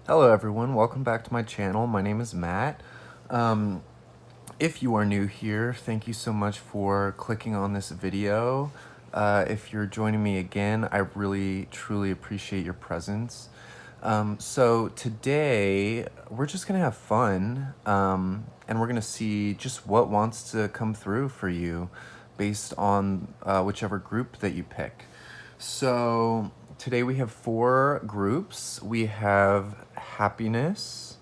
Hello everyone, welcome back to my channel. My name is Matt. Um, if you are new here, thank you so much for clicking on this video. If you're joining me again, I really truly appreciate your presence. So today we're just gonna have fun and we're gonna see just what wants to come through for you based on whichever group that you pick. So today we have 4 groups. We have happiness,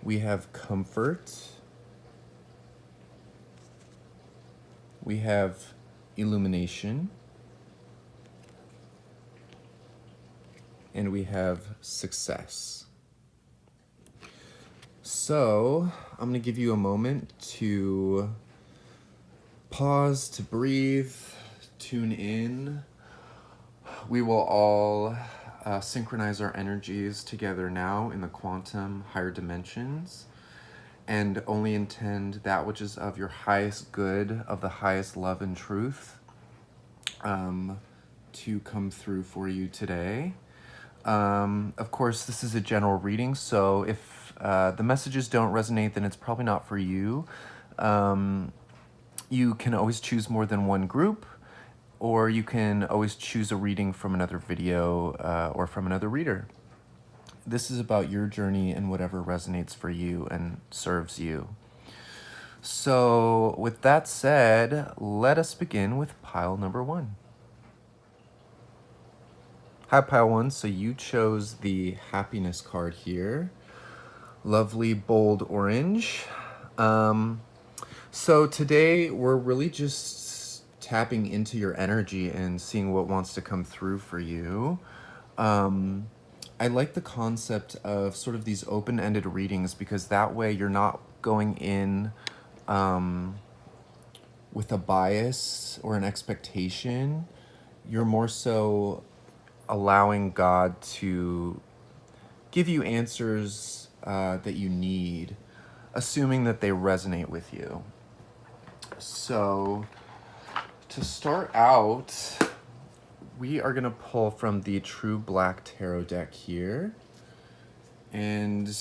we have comfort, we have illumination, and we have success. So I'm gonna give you a moment to pause, to breathe, tune in. We will all synchronize our energies together now in the quantum higher dimensions and only intend that which is of your highest good, of the highest love and truth, to come through for you today. Of course, this is a general reading, so if the messages don't resonate, then it's probably not for you. You can always choose more than one group, or you can always choose a reading from another video or from another reader. This is about your journey and whatever resonates for you and serves you. So with that said, let us begin with pile number 1. Hi, pile 1. So you chose the happiness card here. Lovely bold orange. So today we're really just tapping into your energy and seeing what wants to come through for you. I like the concept of sort of these open-ended readings because that way you're not going in with a bias or an expectation. You're more so allowing God to give you answers that you need, assuming that they resonate with you. So to start out, we are going to pull from the True Black Tarot deck here. And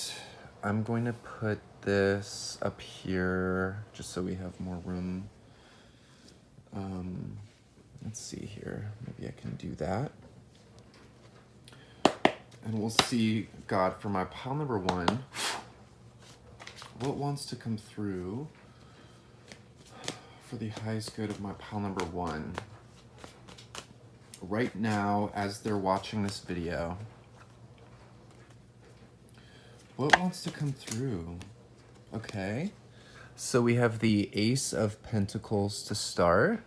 I'm going to put this up here just so we have more room. Let's see here. Maybe I can do that. And we'll see, God, for my pile number 1, what wants to come through for the highest good of my pile number 1 right now as they're watching this video. What wants to come through? Okay, so we have the Ace of Pentacles to start.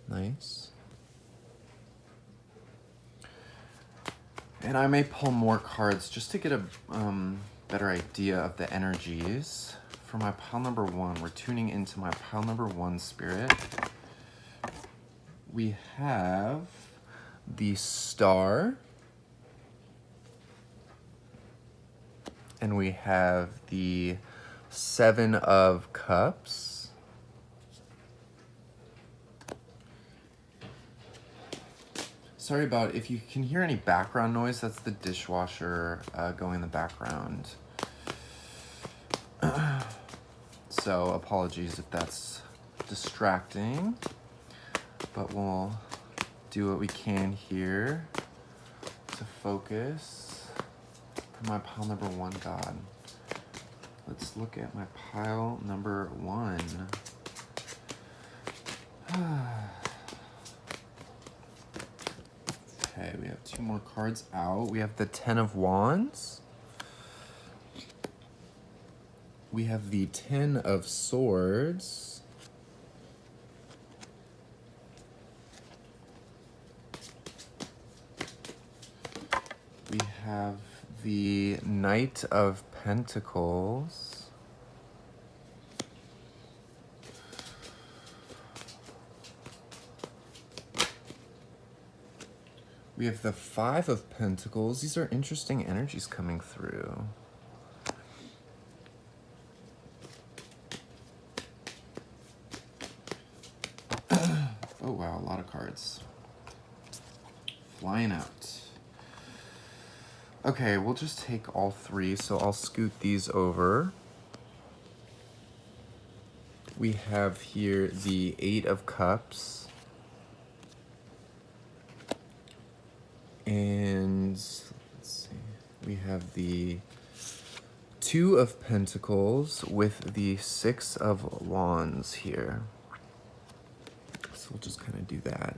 Nice. And I may pull more cards just to get a better idea of the energies. For my pile number 1, we're tuning into my pile number 1 spirit. We have the Star. And we have the 7 of Cups. Sorry about if you can hear any background noise, that's the dishwasher going in the background. So apologies if that's distracting, but we'll do what we can here to focus for my pile number 1, God. Let's look at my pile number 1. Okay, we have 2 more cards out. We have the 10 of Wands. We have the 10 of Swords. We have the Knight of Pentacles. We have the 5 of Pentacles. These are interesting energies coming through. Oh wow, a lot of cards flying out. Okay, we'll just take all three, so I'll scoot these over. We have here the Eight of Cups. And let's see, we have the Two of Pentacles with the Six of Wands here. So we'll just kind of do that.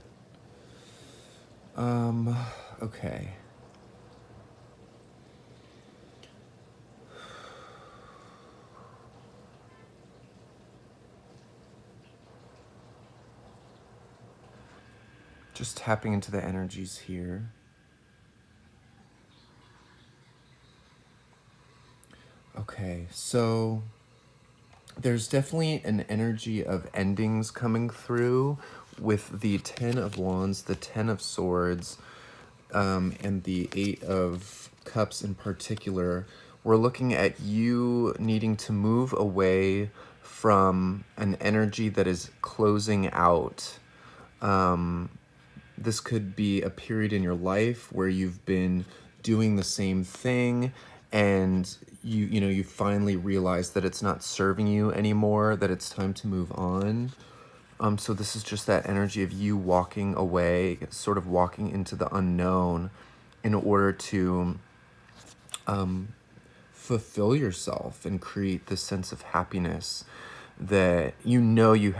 Okay. Just tapping into the energies here. Okay, so there's definitely an energy of endings coming through with the Ten of Wands, the Ten of Swords, and the Eight of Cups in particular. We're looking at you needing to move away from an energy that is closing out. This could be a period in your life where you've been doing the same thing and you finally realize that it's not serving you anymore, that it's time to move on. So this is just that energy of you walking away, sort of walking into the unknown in order to fulfill yourself and create this sense of happiness that you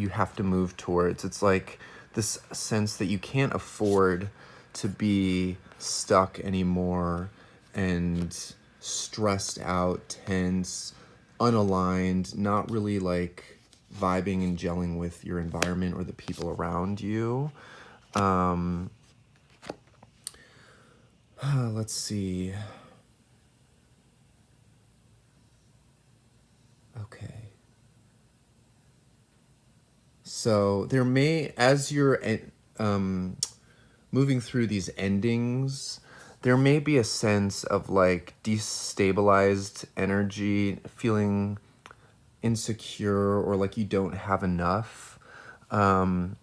have to move towards. It's like this sense that you can't afford to be stuck anymore and stressed out, tense, unaligned, not really like vibing and gelling with your environment or the people around you. Let's see. Okay. So there may, as you're moving through these endings, there may be a sense of like destabilized energy, feeling insecure or like you don't have enough. There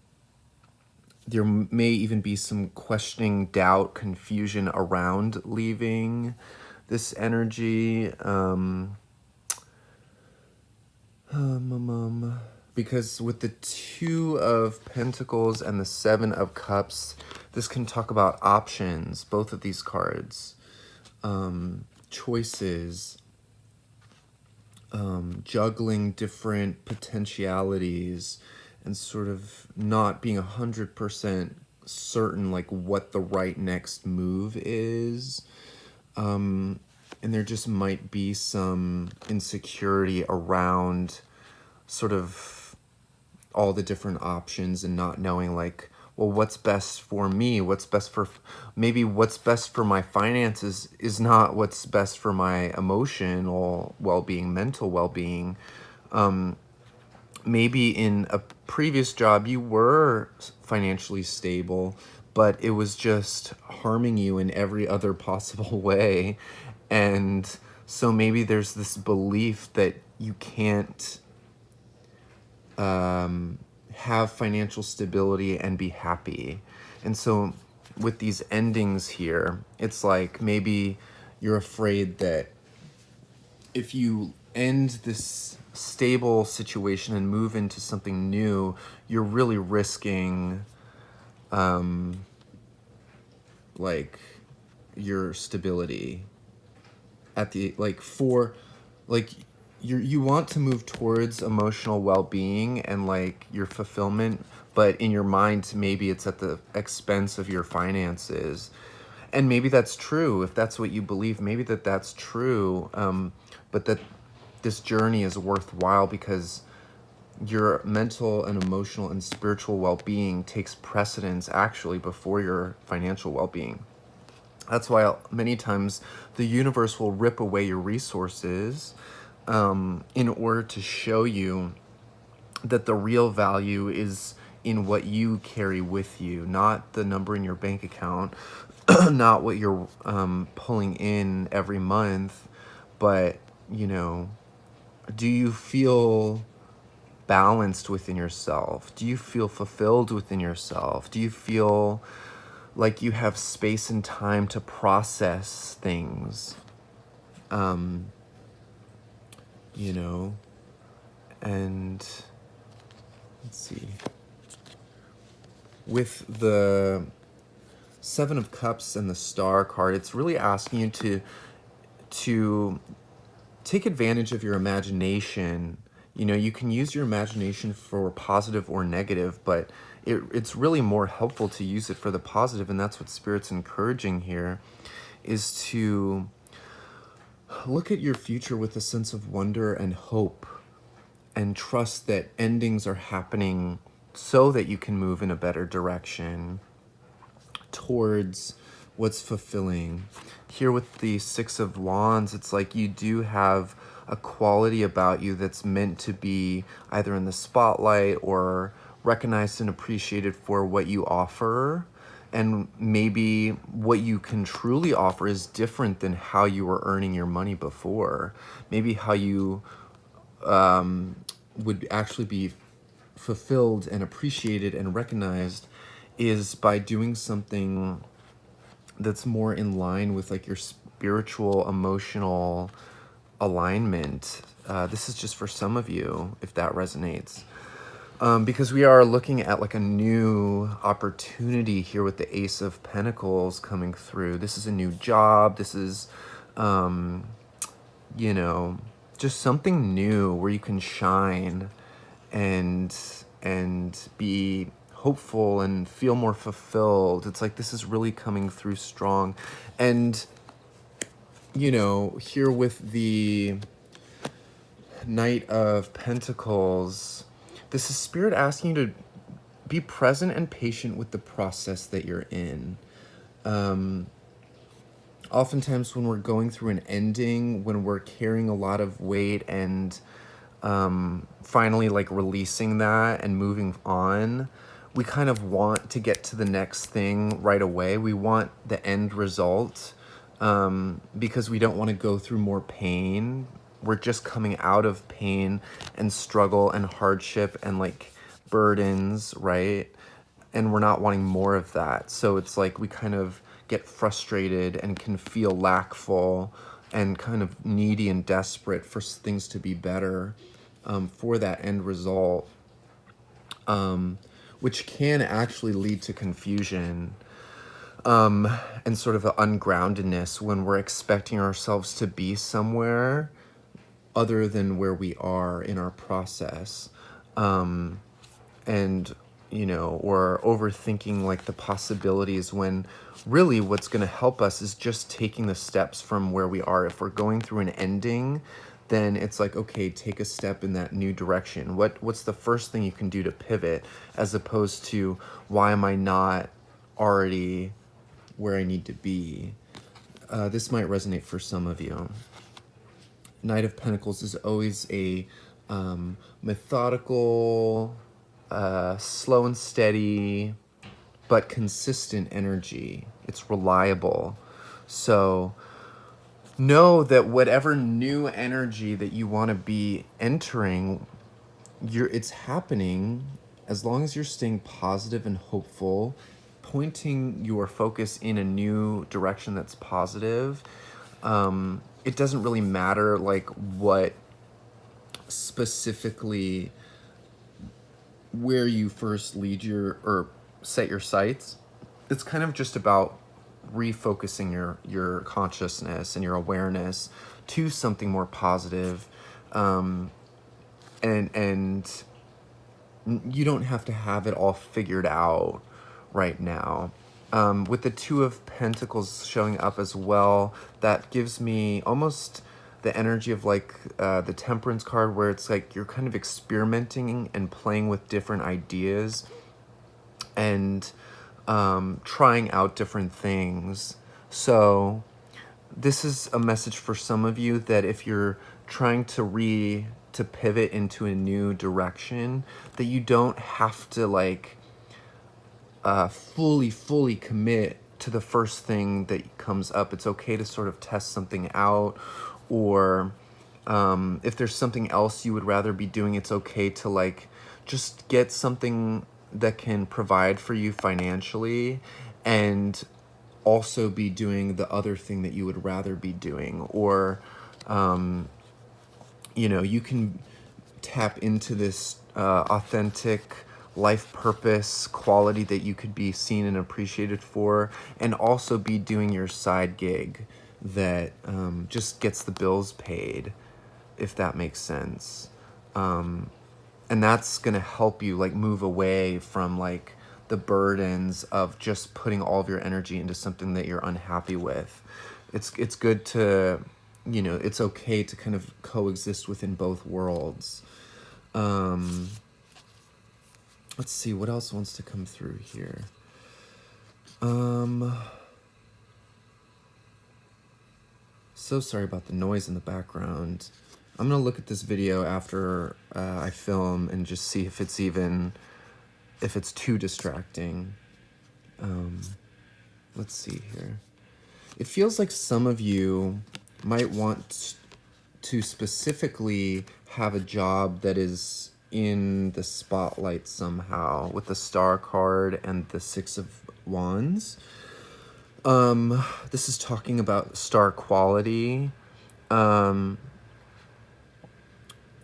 may even be some questioning, doubt, confusion around leaving this energy. Because with the Two of Pentacles and the Seven of Cups, this can talk about options, both of these cards, choices, juggling different potentialities, and sort of not being 100% certain like what the right next move is. And there just might be some insecurity around sort of all the different options and not knowing like, well, what's best for me? Maybe what's best for my finances is not what's best for my emotional well-being, mental well-being. Maybe in a previous job you were financially stable, but it was just harming you in every other possible way. And so maybe there's this belief that you can't have financial stability and be happy. And so with these endings here, it's like maybe you're afraid that if you end this stable situation and move into something new, you're really risking like your stability at the you want to move towards emotional well-being and like your fulfillment, but in your mind maybe it's at the expense of your finances. And maybe that's true. If that's what you believe, maybe that's true. But that this journey is worthwhile because your mental and emotional and spiritual well-being takes precedence actually before your financial well-being. That's why many times the universe will rip away your resources in order to show you that the real value is in what you carry with you, not the number in your bank account, not what you're pulling in every month, but, do you feel balanced within yourself? Do you feel fulfilled within yourself? Do you feel like you have space and time to process things, you know, and let's see. With the Seven of Cups and the Star card, it's really asking you to take advantage of your imagination. You know, you can use your imagination for positive or negative, but it's really more helpful to use it for the positive, and that's what Spirit's encouraging here, is to look at your future with a sense of wonder and hope, and trust that endings are happening so that you can move in a better direction towards what's fulfilling. Here with the Six of Wands, it's like you do have a quality about you that's meant to be either in the spotlight or recognized and appreciated for what you offer. And maybe what you can truly offer is different than how you were earning your money before. Maybe how you would actually be fulfilled and appreciated and recognized is by doing something that's more in line with like your spiritual, emotional alignment. This is just for some of you, if that resonates. Because we are looking at like a new opportunity here with the Ace of Pentacles coming through. This is a new job. This is, you know, just something new where you can shine and be hopeful and feel more fulfilled. It's like this is really coming through strong. And, you know, here with the Knight of Pentacles, this is Spirit asking you to be present and patient with the process that you're in. Oftentimes when we're going through an ending, when we're carrying a lot of weight and finally like releasing that and moving on, we kind of want to get to the next thing right away. We want the end result because we don't want to go through more pain. We're just coming out of pain and struggle and hardship and like burdens, right? And we're not wanting more of that. So it's like we kind of get frustrated and can feel lackful and kind of needy and desperate for things to be better for that end result, which can actually lead to confusion and sort of an ungroundedness when we're expecting ourselves to be somewhere other than where we are in our process. And, you know, or overthinking like the possibilities when really what's going to help us is just taking the steps from where we are. If we're going through an ending, then it's like, okay, take a step in that new direction. What's the first thing you can do to pivot, as opposed to why am I not already where I need to be? This might resonate for some of you. Knight of Pentacles is always a methodical, slow and steady, but consistent energy. It's reliable. So know that whatever new energy that you want to be entering, it's happening as long as you're staying positive and hopeful, pointing your focus in a new direction that's positive. It doesn't really matter like what specifically where you first lead or set your sights. It's kind of just about refocusing your consciousness and your awareness to something more positive. And you don't have to have it all figured out right now. With the Two of Pentacles showing up as well, that gives me almost the energy of like the Temperance card, where it's like you're kind of experimenting and playing with different ideas and trying out different things. So this is a message for some of you that if you're trying to pivot into a new direction, that you don't have to like fully commit to the first thing that comes up. It's okay to sort of test something out, or if there's something else you would rather be doing, it's okay to like just get something that can provide for you financially and also be doing the other thing that you would rather be doing. Or you can tap into this authentic life purpose quality that you could be seen and appreciated for, and also be doing your side gig that just gets the bills paid, if that makes sense. And that's going to help you like move away from like the burdens of just putting all of your energy into something that you're unhappy with. It's good to, it's okay to kind of coexist within both worlds. Let's see what else wants to come through here. So sorry about the noise in the background. I'm gonna look at this video after I film and just see if it's too distracting. Let's see here. It feels like some of you might want to specifically have a job that is in the spotlight somehow, with the Star card and the Six of Wands. This is talking about star quality.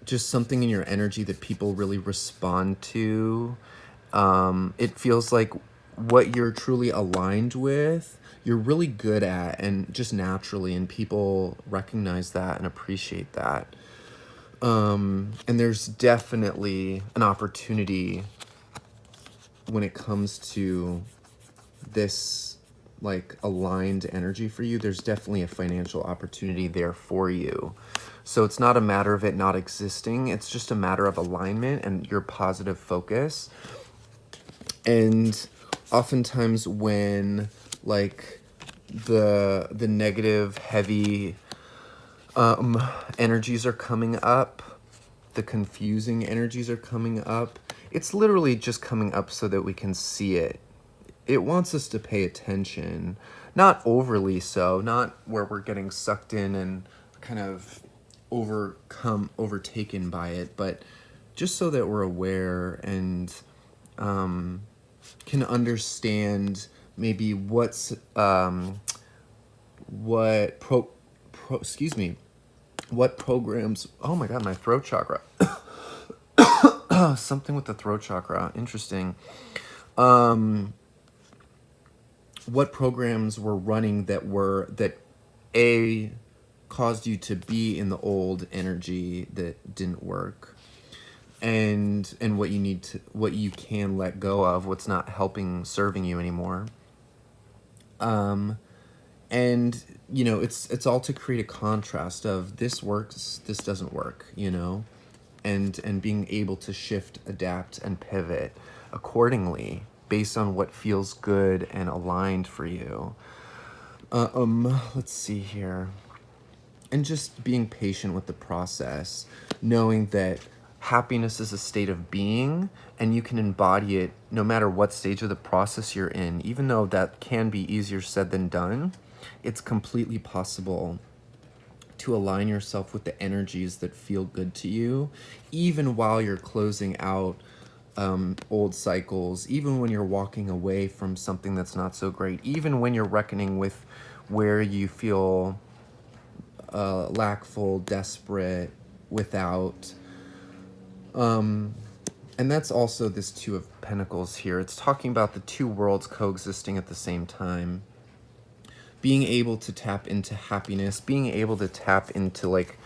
Just something in your energy that people really respond to. It feels like what you're truly aligned with, you're really good at, and just naturally, and people recognize that and appreciate that. And there's definitely an opportunity when it comes to this like aligned energy for you. There's definitely a financial opportunity there for you. So it's not a matter of it not existing. It's just a matter of alignment and your positive focus. And oftentimes when like the negative, heavy energies are coming up, the confusing energies are coming up, it's literally just coming up so that we can see it. It wants us to pay attention, not overly so, not where we're getting sucked in and kind of overtaken by it, but just so that we're aware and can understand maybe what programs, oh my god, my throat chakra. Something with the throat chakra, interesting. What programs were running that caused you to be in the old energy that didn't work, and what you can let go of, what's not serving you anymore. And it's all to create a contrast of this works, this doesn't work, and being able to shift, adapt, and pivot accordingly based on what feels good and aligned for you. Let's see here. And just being patient with the process, knowing that happiness is a state of being, and you can embody it no matter what stage of the process you're in. Even though that can be easier said than done, it's completely possible to align yourself with the energies that feel good to you, even while you're closing out old cycles, even when you're walking away from something that's not so great, even when you're reckoning with where you feel lackful, desperate, without. And that's also this Two of Pentacles here. It's talking about the two worlds coexisting at the same time. Being able to tap into happiness, being able to tap into like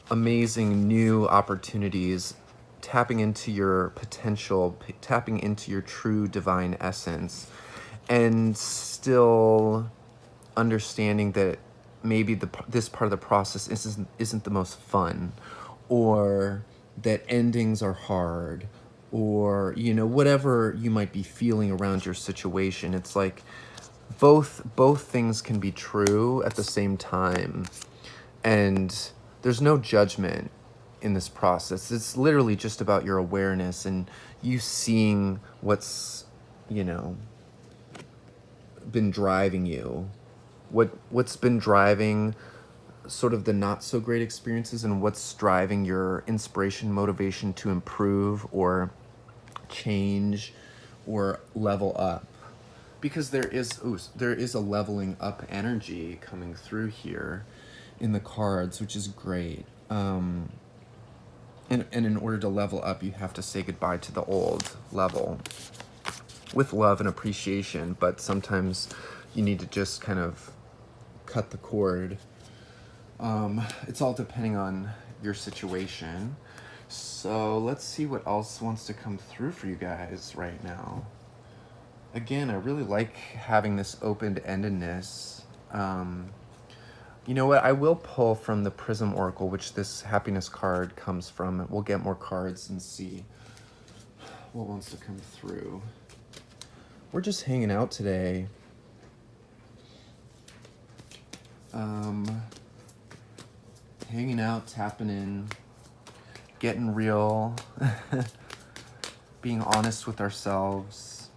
amazing new opportunities, tapping into your potential, tapping into your true divine essence, and still understanding that maybe this part of the process isn't the most fun, or that endings are hard, or whatever you might be feeling around your situation. It's like both things can be true at the same time, and there's no judgment in this process. It's literally just about your awareness and you seeing what's been driving you, what's been driving sort of the not so great experiences, and what's driving your inspiration, motivation to improve or change or level up. because there is a leveling up energy coming through here in the cards, which is great. And in order to level up, you have to say goodbye to the old level with love and appreciation, but sometimes you need to just kind of cut the cord. It's all depending on your situation. So let's see what else wants to come through for you guys right now. Again, I really like having this open-endedness. You know what? I will pull from the Prism Oracle, which this happiness card comes from. We'll get more cards and see what wants to come through. We're just hanging out today. Hanging out, tapping in, getting real, being honest with ourselves.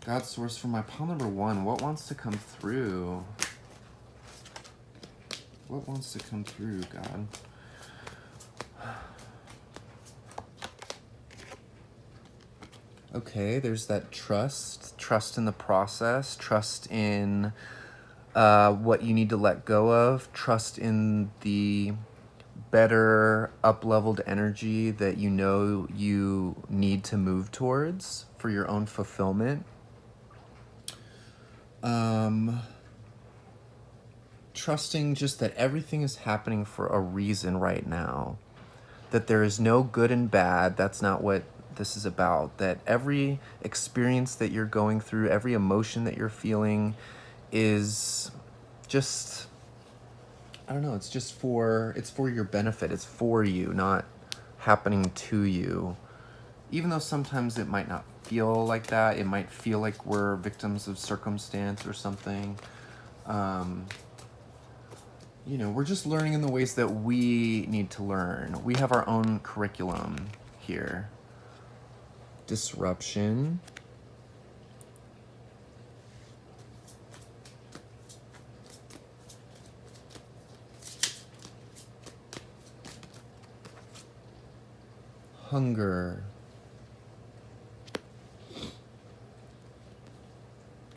God source for my pile number 1, what wants to come through? What wants to come through, God? Okay, there's that trust in the process, trust in what you need to let go of, trust in the better up-leveled energy that you know you need to move towards for your own fulfillment. Trusting just that everything is happening for a reason right now, that there is no good and bad. That's not what this is about. That every experience that you're going through, every emotion that you're feeling is just, I don't know, it's for your benefit. It's for you, not happening to you. Even though sometimes it might not feel like that, it might feel like we're victims of circumstance or something. You know, we're just learning in the ways that we need to learn. We have our own curriculum here. Disruption. Hunger.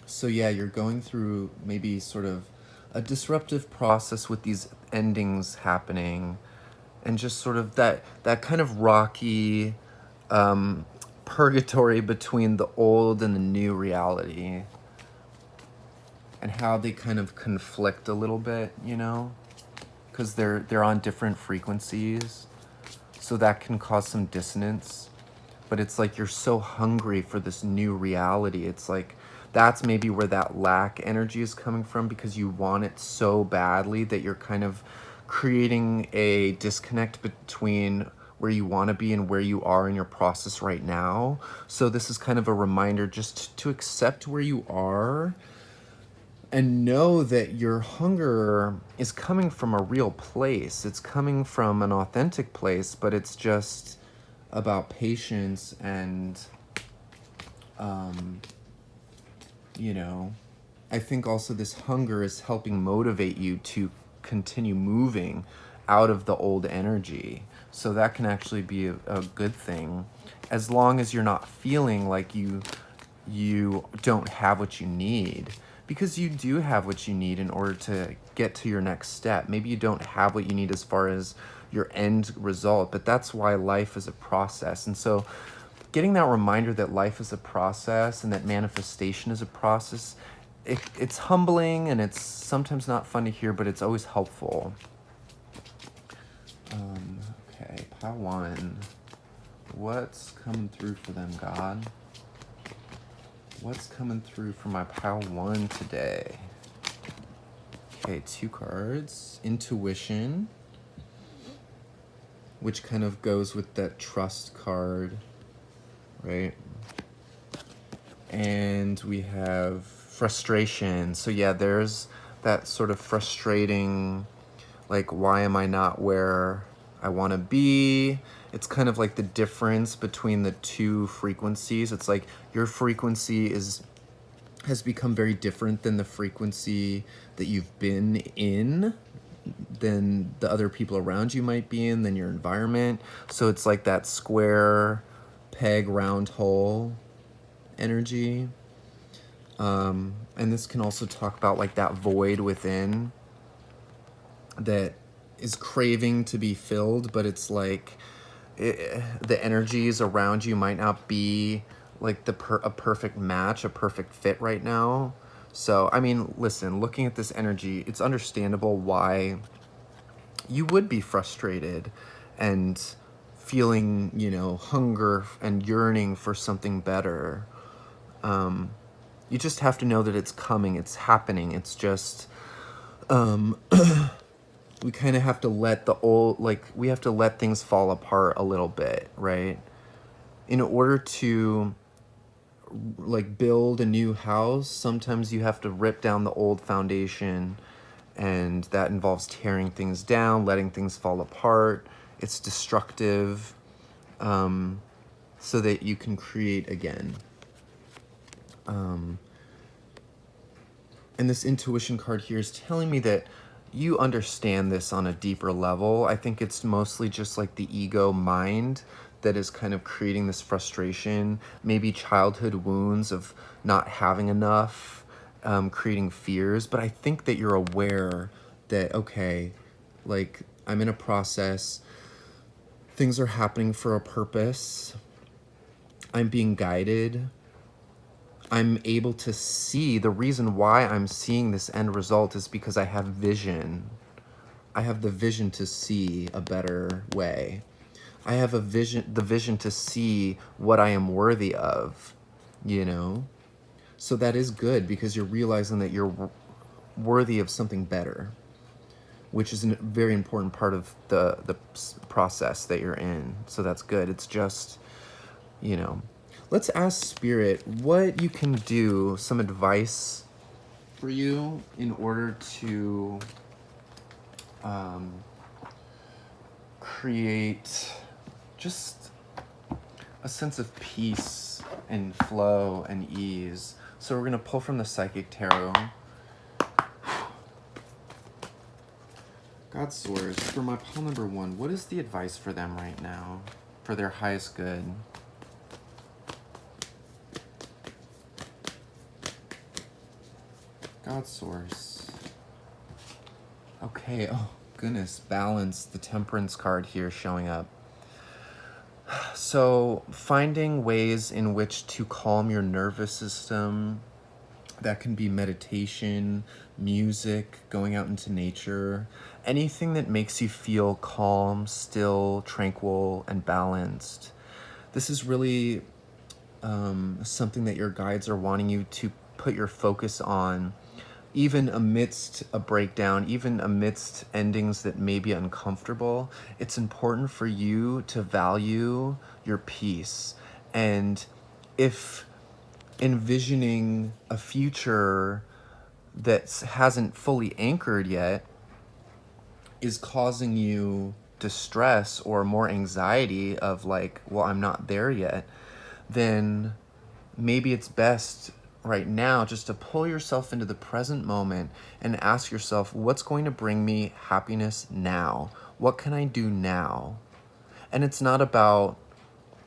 So yeah, you're going through maybe sort of a disruptive process with these endings happening, and just sort of that kind of rocky purgatory between the old and the new reality, and how they kind of conflict a little bit, you know, because they're on different frequencies, so that can cause some dissonance. But it's like you're so hungry for this new reality. It's like that's maybe where that lack energy is coming from, because you want it so badly that you're kind of creating a disconnect between where you want to be and where you are in your process right now. So this is kind of a reminder just to accept where you are and know that your hunger is coming from a real place. It's coming from an authentic place, but it's just about patience and, you know, I think also this hunger is helping motivate you to continue moving out of the old energy. So that can actually be a good thing, as long as you're not feeling like you don't have what you need, because you do have what you need in order to get to your next step. Maybe you don't have what you need as far as your end result, but that's why life is a process. And so getting that reminder that life is a process and that manifestation is a process, it's humbling, and it's sometimes not fun to hear, but it's always helpful. Okay, pile 1. What's coming through for them, God? What's coming through for my pile 1 today? Okay, 2 cards. Intuition, which kind of goes with that trust card, right? And we have frustration. So yeah, there's that sort of frustrating, like, why am I not where I want to be? It's kind of like the difference between the two frequencies. It's like your frequency has become very different than the frequency that you've been in, than the other people around you might be in, than your environment. So it's like that square peg, round hole energy. And this can also talk about like that void within that is craving to be filled, but it's like the energies around you might not be like a perfect match, a perfect fit right now. So, I mean, listen, looking at this energy, it's understandable why you would be frustrated and feeling, you know, hunger and yearning for something better. You just have to know that it's coming, it's happening. It's just, we kind of have to let the old, like, we have to let things fall apart a little bit, right? In order to, like, build a new house, sometimes you have to rip down the old foundation, and that involves tearing things down, letting things fall apart. It's destructive, so that you can create again. And this intuition card here is telling me that you understand this on a deeper level. I think it's mostly just like the ego mind that is kind of creating this frustration, maybe childhood wounds of not having enough, creating fears. But I think that you're aware that, okay, like, I'm in a process, things are happening for a purpose, I'm being guided, I'm able to see. The reason why I'm seeing this end result is because I have vision. I have the vision to see a better way. I have the vision to see what I am worthy of, you know? So that is good because you're realizing that you're worthy of something better, which is a very important part of the process that you're in. So that's good. It's just, you know, let's ask Spirit what you can do, some advice for you in order to create just a sense of peace and flow and ease. So we're going to pull from the Psychic Tarot. God Source, for my pile number 1, what is the advice for them right now for their highest good? God Source. Okay, oh goodness, balance, the Temperance card here showing up. So finding ways in which to calm your nervous system, that can be meditation, music, going out into nature, anything that makes you feel calm, still, tranquil, and balanced. This is really something that your guides are wanting you to put your focus on, even amidst a breakdown, even amidst endings that may be uncomfortable. It's important for you to value your peace. And if envisioning a future that hasn't fully anchored yet is causing you distress or more anxiety of like, well, I'm not there yet, then maybe it's best right now just to pull yourself into the present moment and ask yourself, what's going to bring me happiness now? What can I do now? And it's not about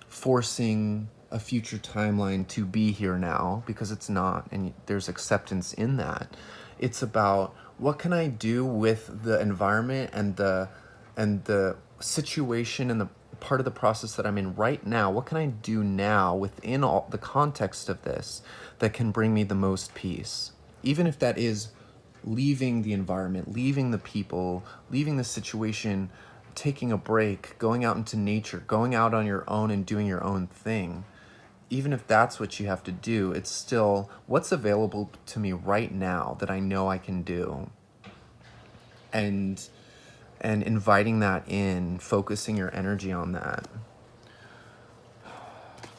forcing a future timeline to be here now, because it's not, and there's acceptance in that. It's about, what can I do with the environment and the situation and the part of the process that I'm in right now? What can I do now within all the context of this that can bring me the most peace? Even if that is leaving the environment, leaving the people, leaving the situation, taking a break, going out into nature, going out on your own and doing your own thing. Even if that's what you have to do, it's still what's available to me right now that I know I can do. And inviting that in, focusing your energy on that.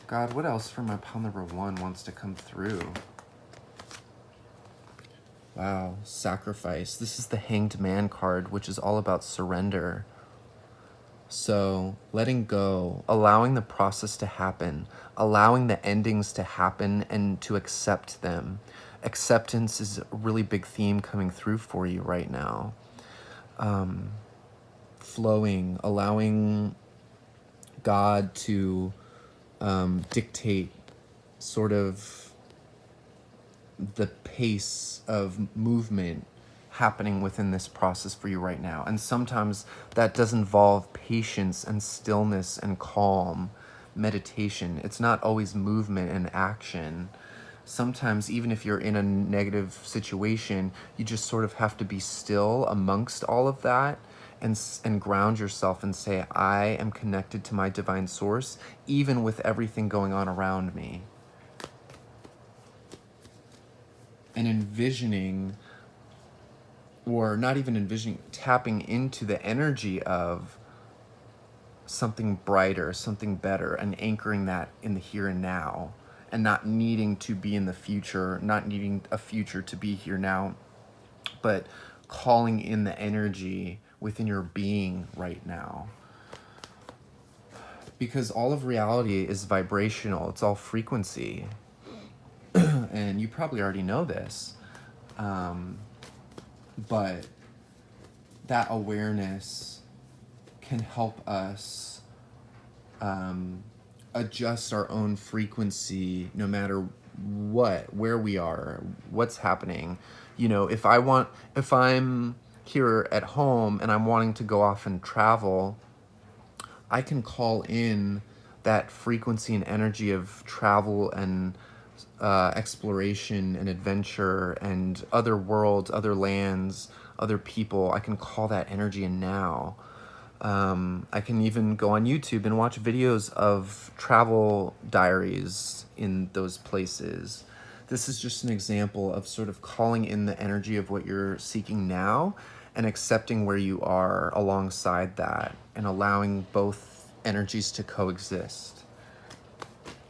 God, what else from my pile number 1 wants to come through? Wow, sacrifice. This is the Hanged Man card, which is all about surrender. So letting go, allowing the process to happen, allowing the endings to happen and to accept them. Acceptance is a really big theme coming through for you right now. Flowing, allowing God to dictate sort of the pace of movement happening within this process for you right now. And sometimes that does involve patience and stillness and calm, meditation. It's not always movement and action. Sometimes, even if you're in a negative situation, you just sort of have to be still amongst all of that and ground yourself and say, I am connected to my divine source, even with everything going on around me. And envisioning, or not even envisioning, tapping into the energy of something brighter, something better, and anchoring that in the here and now, and not needing to be in the future, not needing a future to be here now, but calling in the energy within your being right now. Because all of reality is vibrational, it's all frequency. And you probably already know this. But that awareness can help us adjust our own frequency no matter where we are, what's happening. You know, if I'm here at home and I'm wanting to go off and travel, I can call in that frequency and energy of travel and exploration and adventure and other worlds, other lands, other people. I can call that energy in now. I can even go on YouTube and watch videos of travel diaries in those places. This is just an example of sort of calling in the energy of what you're seeking now and accepting where you are alongside that and allowing both energies to coexist.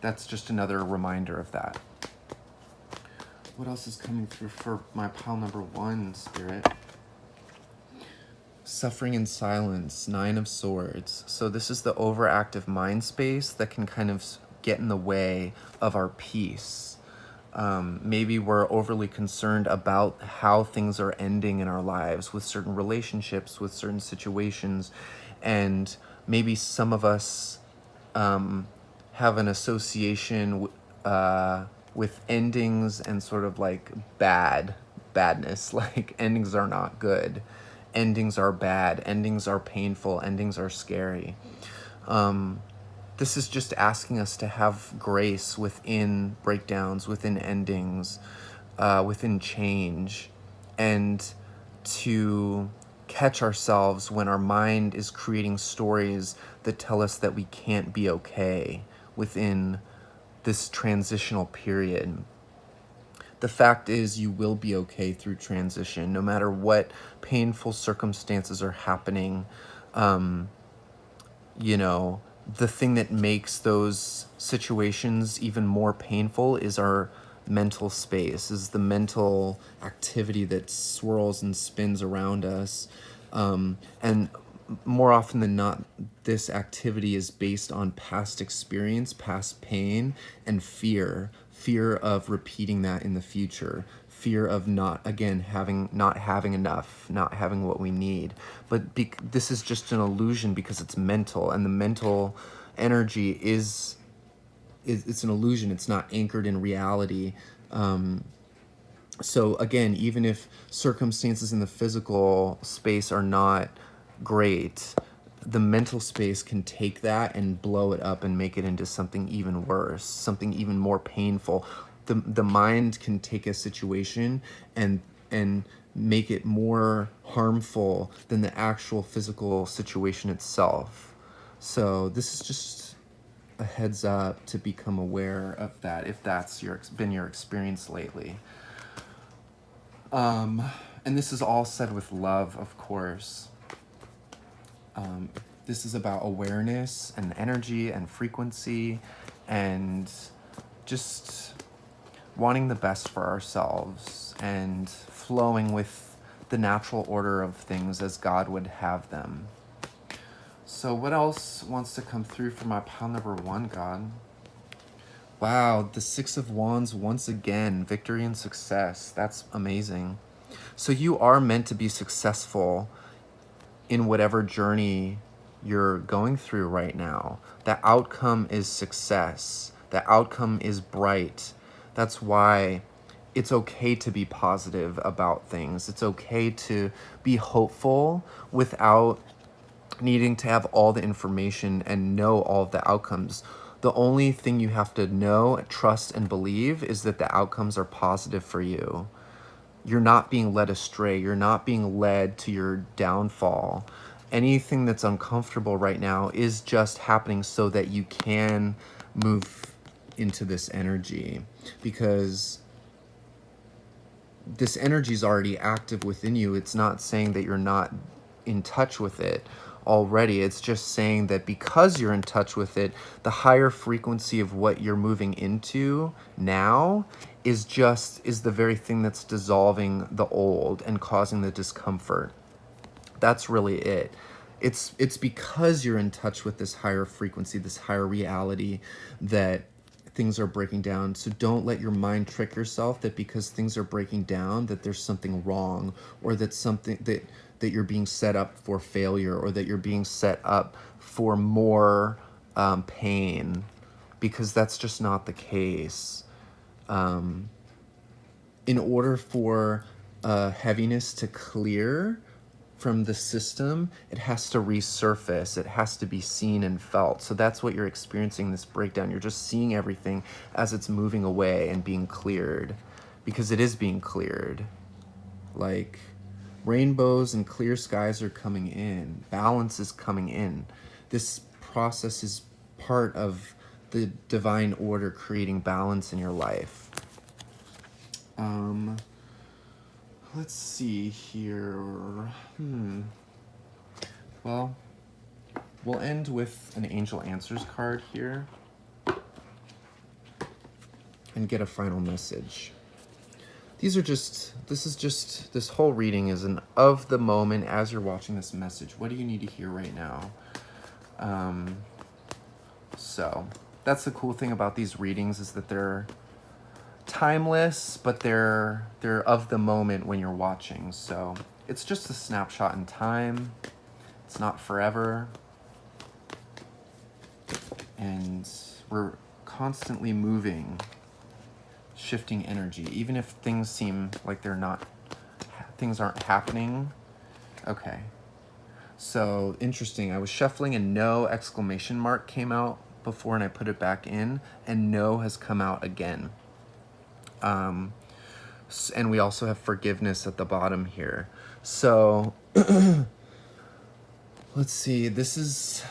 That's just another reminder of that. What else is coming through for my pile number 1, Spirit? Suffering in silence, 9 of Swords. So this is the overactive mind space that can kind of get in the way of our peace. Maybe we're overly concerned about how things are ending in our lives with certain relationships, with certain situations, and maybe some of us have an association with endings and sort of like badness, like endings are not good. Endings are bad, endings are painful, endings are scary. This is just asking us to have grace within breakdowns, within endings, within change, and to catch ourselves when our mind is creating stories that tell us that we can't be okay within this transitional period. The fact is, you will be okay through transition, no matter what painful circumstances are happening. You know, the thing that makes those situations even more painful is our mental space, is the mental activity that swirls and spins around us. And more often than not, this activity is based on past experience, past pain, and fear of repeating that in the future, fear of not having enough, not having what we need. But this is just an illusion because it's mental, and the mental energy is it's an illusion. It's not anchored in reality. So again, even if circumstances in the physical space are not great, the mental space can take that and blow it up and make it into something even worse, something even more painful. The mind can take a situation and make it more harmful than the actual physical situation itself. So this is just a heads up to become aware of that if that's been your experience lately. And this is all said with love, of course. This is about awareness and energy and frequency and just wanting the best for ourselves and flowing with the natural order of things as God would have them. So what else wants to come through for my pile number 1, God? Wow, the 6 of Wands once again, victory and success. That's amazing. So you are meant to be successful in whatever journey you're going through right now. The outcome is success. The outcome is bright. That's why it's okay to be positive about things. It's okay to be hopeful without needing to have all the information and know all of the outcomes. The only thing you have to know, trust, and believe is that the outcomes are positive for you. You're not being led astray. You're not being led to your downfall. Anything that's uncomfortable right now is just happening so that you can move into this energy, because this energy is already active within you. It's not saying that you're not in touch with it already. It's just saying that because you're in touch with it, the higher frequency of what you're moving into now is the very thing that's dissolving the old and causing the discomfort. That's really it. It's because you're in touch with this higher frequency, this higher reality, that things are breaking down. So don't let your mind trick yourself that because things are breaking down that there's something wrong, or that something that you're being set up for failure, or that you're being set up for more pain, because that's just not the case. In order for heaviness to clear from the system, it has to resurface. It has to be seen and felt. So that's what you're experiencing, this breakdown. You're just seeing everything as it's moving away and being cleared, because it is being cleared. Like rainbows and clear skies are coming in. Balance is coming in. This process is part of the divine order creating balance in your life. Let's see here. Well, we'll end with an Angel Answers card here and get a final message. This whole reading is an of the moment as you're watching this message. What do you need to hear right now? So that's the cool thing about these readings, is that they're timeless, but they're of the moment when you're watching. So it's just a snapshot in time. It's not forever. And we're constantly moving, shifting energy, even if things seem like things aren't happening. Okay. So interesting. I was shuffling and no exclamation mark came out before, and I put it back in, and no has come out again. And we also have forgiveness at the bottom here. So let's see. This is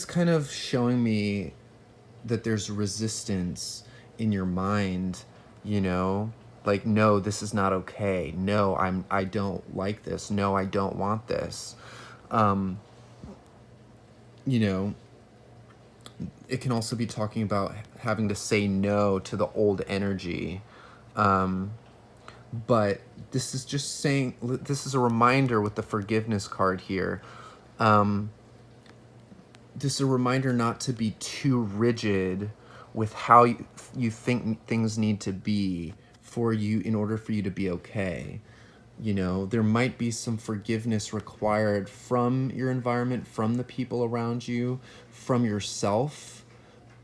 kind of showing me that there's resistance in your mind, like, no, this is not okay. No, I don't like this. No, I don't want this. It can also be talking about having to say no to the old energy. But this is just saying, this is a reminder with the forgiveness card here. This is a reminder not to be too rigid with how you think things need to be for you, in order for you to be okay. There might be some forgiveness required from your environment, from the people around you, from yourself,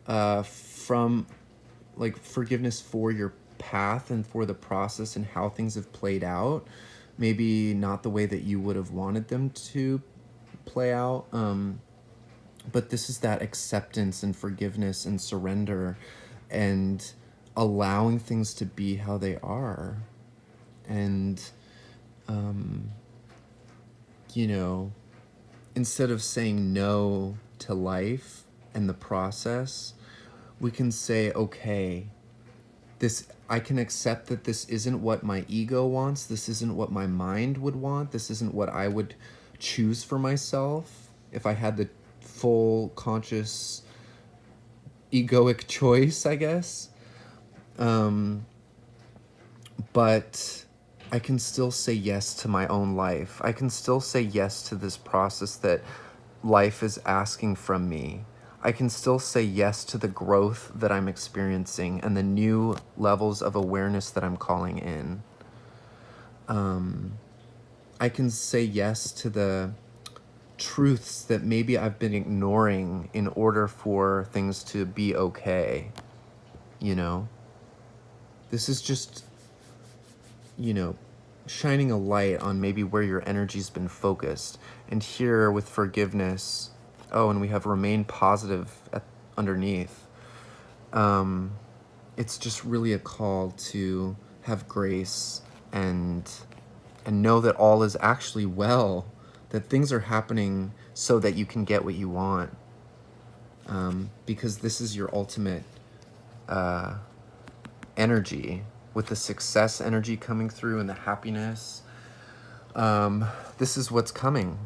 from like forgiveness for your path and for the process and how things have played out. Maybe not the way that you would have wanted them to play out. But this is that acceptance and forgiveness and surrender and allowing things to be how they are. And, instead of saying no to life and the process, we can say, okay, I can accept that this isn't what my ego wants. This isn't what my mind would want. This isn't what I would choose for myself if I had the full conscious egoic choice, I guess. But I can still say yes to my own life. I can still say yes to this process that life is asking from me. I can still say yes to the growth that I'm experiencing and the new levels of awareness that I'm calling in. I can say yes to the truths that maybe I've been ignoring in order for things to be okay, you know? This is just, you know, shining a light on maybe where your energy's been focused. And here with forgiveness, oh, and we have remain positive underneath. It's just really a call to have grace and know that all is actually well, that things are happening so that you can get what you want. Because this is your ultimate energy, with the success energy coming through and the happiness. This is what's coming.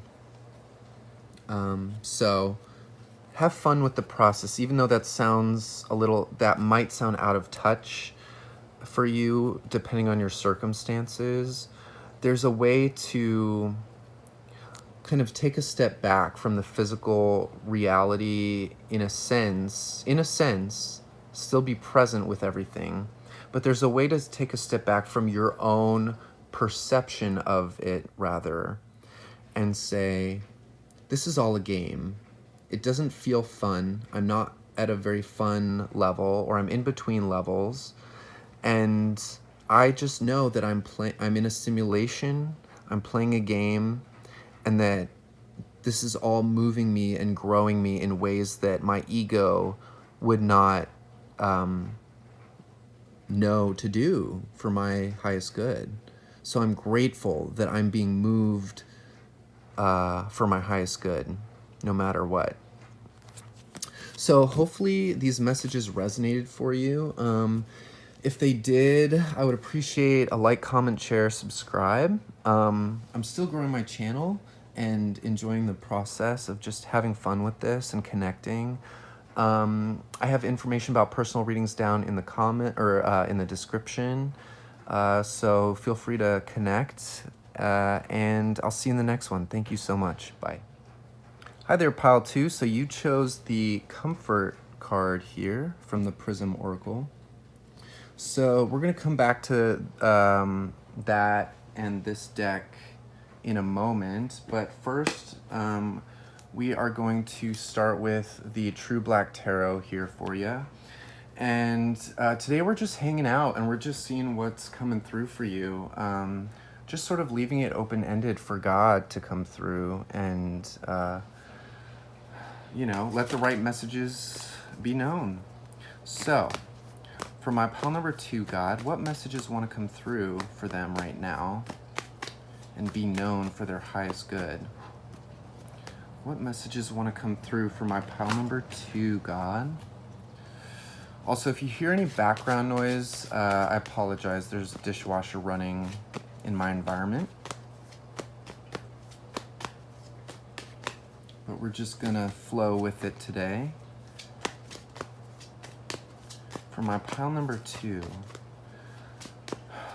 So have fun with the process, even though that might sound out of touch for you, depending on your circumstances. There's a way to kind of take a step back from the physical reality in a sense, still be present with everything. But there's a way to take a step back from your own perception of it, rather, and say, this is all a game. It doesn't feel fun. I'm not at a very fun level, or I'm in between levels. And I just know that I'm in a simulation, I'm playing a game, and that this is all moving me and growing me in ways that my ego would not know to do for my highest good. So I'm grateful that I'm being moved for my highest good, no matter what. So hopefully these messages resonated for you. If they did, I would appreciate a like, comment, share, subscribe. I'm still growing my channel and enjoying the process of just having fun with this and connecting. I have information about personal readings down in the comment or in the description. So feel free to connect, and I'll see you in the next one. Thank you so much. Bye. Hi there, Pile 2. So you chose the Comfort card here from the Prism Oracle. So we're going to come back to that and this deck in a moment. But first, we are going to start with the True Black Tarot here for you. And today we're just hanging out and we're just seeing what's coming through for you. Just sort of leaving it open-ended for God to come through and, you know, let the right messages be known. So, for my pile number 2, God, what messages want to come through for them right now and be known for their highest good? What messages want to come through for my pile number 2, God? Also, if you hear any background noise, I apologize. There's a dishwasher running in my environment. But we're just gonna flow with it today. For my pile number 2,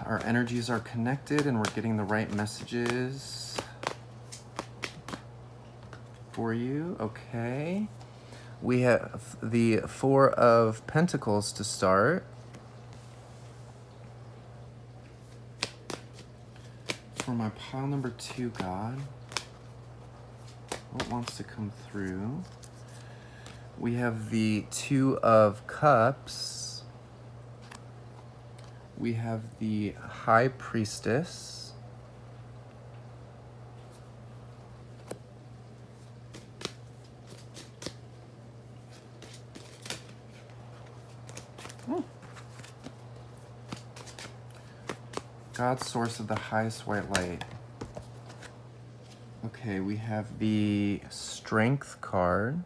our energies are connected and we're getting the right messages for you. Okay. We have the 4 of Pentacles to start. For my pile number 2, God, what wants to come through? We have the 2 of Cups. We have the High Priestess. God, source of the highest white light. Okay, we have the Strength card.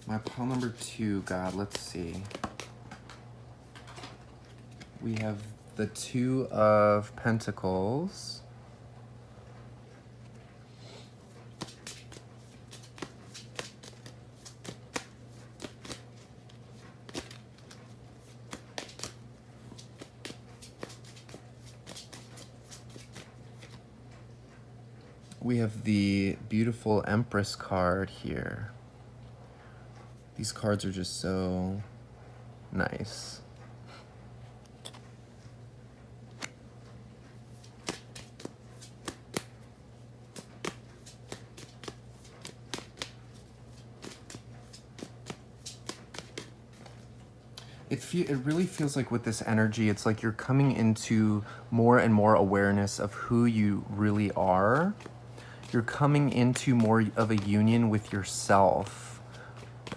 My pile number 2, God, let's see. We have the 2 of Pentacles. We have the beautiful Empress card here. These cards are just so Nice. It really feels like with this energy, it's like you're coming into more and more awareness of who you really are. You're coming into more of a union with yourself.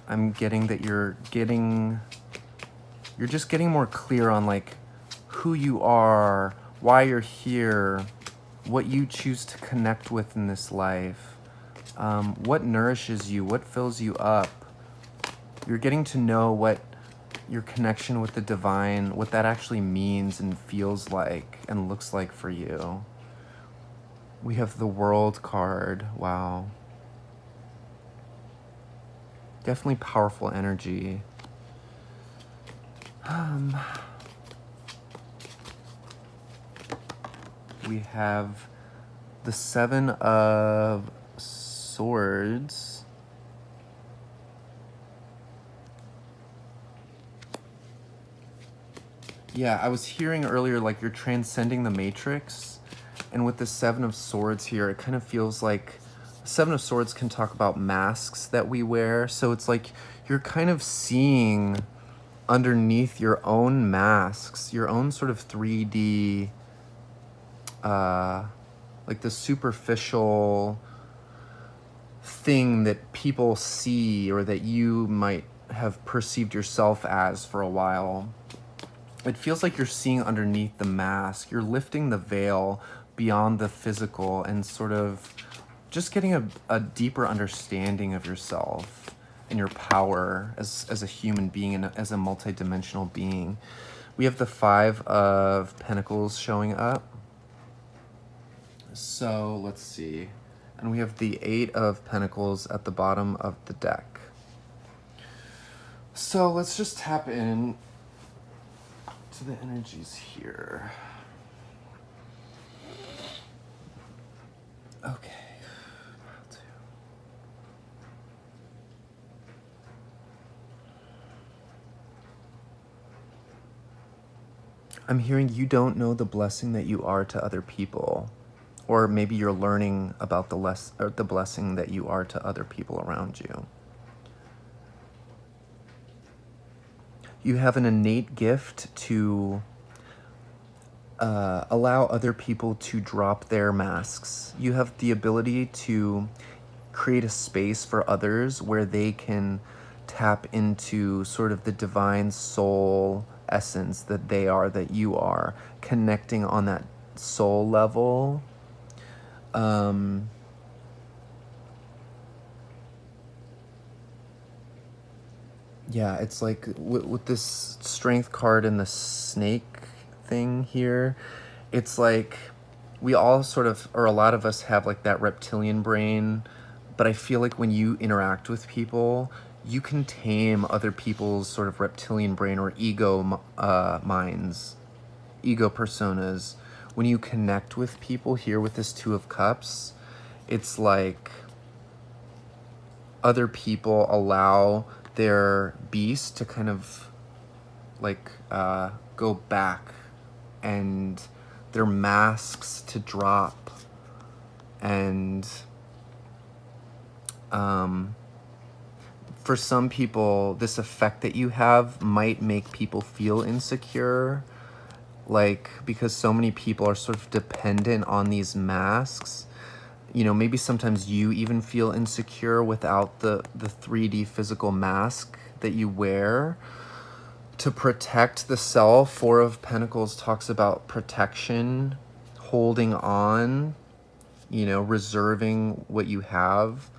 I'm getting that you're just getting more clear on like who you are, why you're here, what you choose to connect with in this life, what nourishes you, what fills you up. You're getting to know what your connection with the divine, what that actually means and feels like and looks like for you. We have the World card. Wow. Definitely powerful energy. We have the Seven of Swords. Yeah, I was hearing earlier like you're transcending the matrix, and with the Seven of Swords here, it kind of feels like Seven of Swords can talk about masks that we wear, so it's like you're kind of seeing underneath your own masks, your own sort of 3D, like the superficial thing that people see or that you might have perceived yourself as for a while. It feels like you're seeing underneath the mask. You're lifting the veil beyond the physical and sort of just getting a deeper understanding of yourself and your power as a human being and as a multidimensional being. We have the Five of Pentacles showing up. So let's see. And we have the Eight of Pentacles at the bottom of the deck. So let's just tap in to the energies here. Okay. I'm hearing you don't know the blessing that you are to other people, or maybe you're learning about the blessing that you are to other people around you. You have an innate gift to allow other people to drop their masks. You have the ability to create a space for others where they can tap into sort of the divine soul essence that they are, that you are, connecting on that soul level. Yeah, it's like with this strength card and the snake thing here, it's like we all sort of, or a lot of us have like that reptilian brain, but I feel like when you interact with people, you can tame other people's sort of reptilian brain or ego minds, ego personas. When you connect with people here with this Two of Cups, it's like other people allow their beast to kind of like go back and their masks to drop, and for some people this effect that you have might make people feel insecure, like because so many people are sort of dependent on these masks. You know, maybe sometimes you even feel insecure without the 3D physical mask that you wear to protect the self. Four of Pentacles talks about protection, holding on, you know, reserving what you have.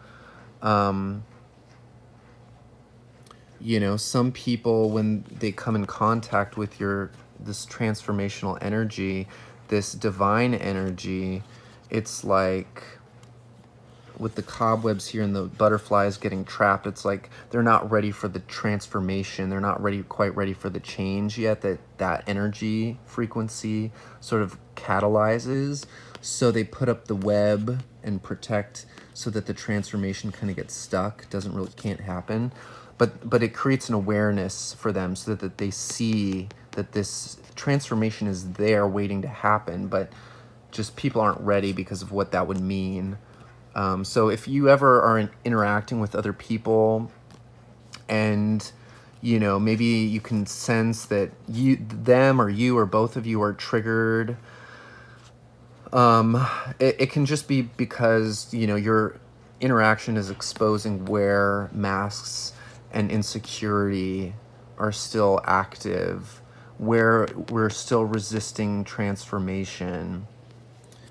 You know, some people, when they come in contact with this transformational energy, this divine energy, it's like with the cobwebs here and the butterflies getting trapped, it's like they're not ready for the transformation. They're not quite ready for the change yet that energy frequency sort of catalyzes. So they put up the web and protect so that the transformation kind of gets stuck, can't happen. But it creates an awareness for them so that they see that this transformation is there waiting to happen, but just people aren't ready because of what that would mean. So if you ever are interacting with other people and maybe you can sense that them or you or both of you are triggered, it can just be because your interaction is exposing where masks and insecurity are still active, where we're still resisting transformation.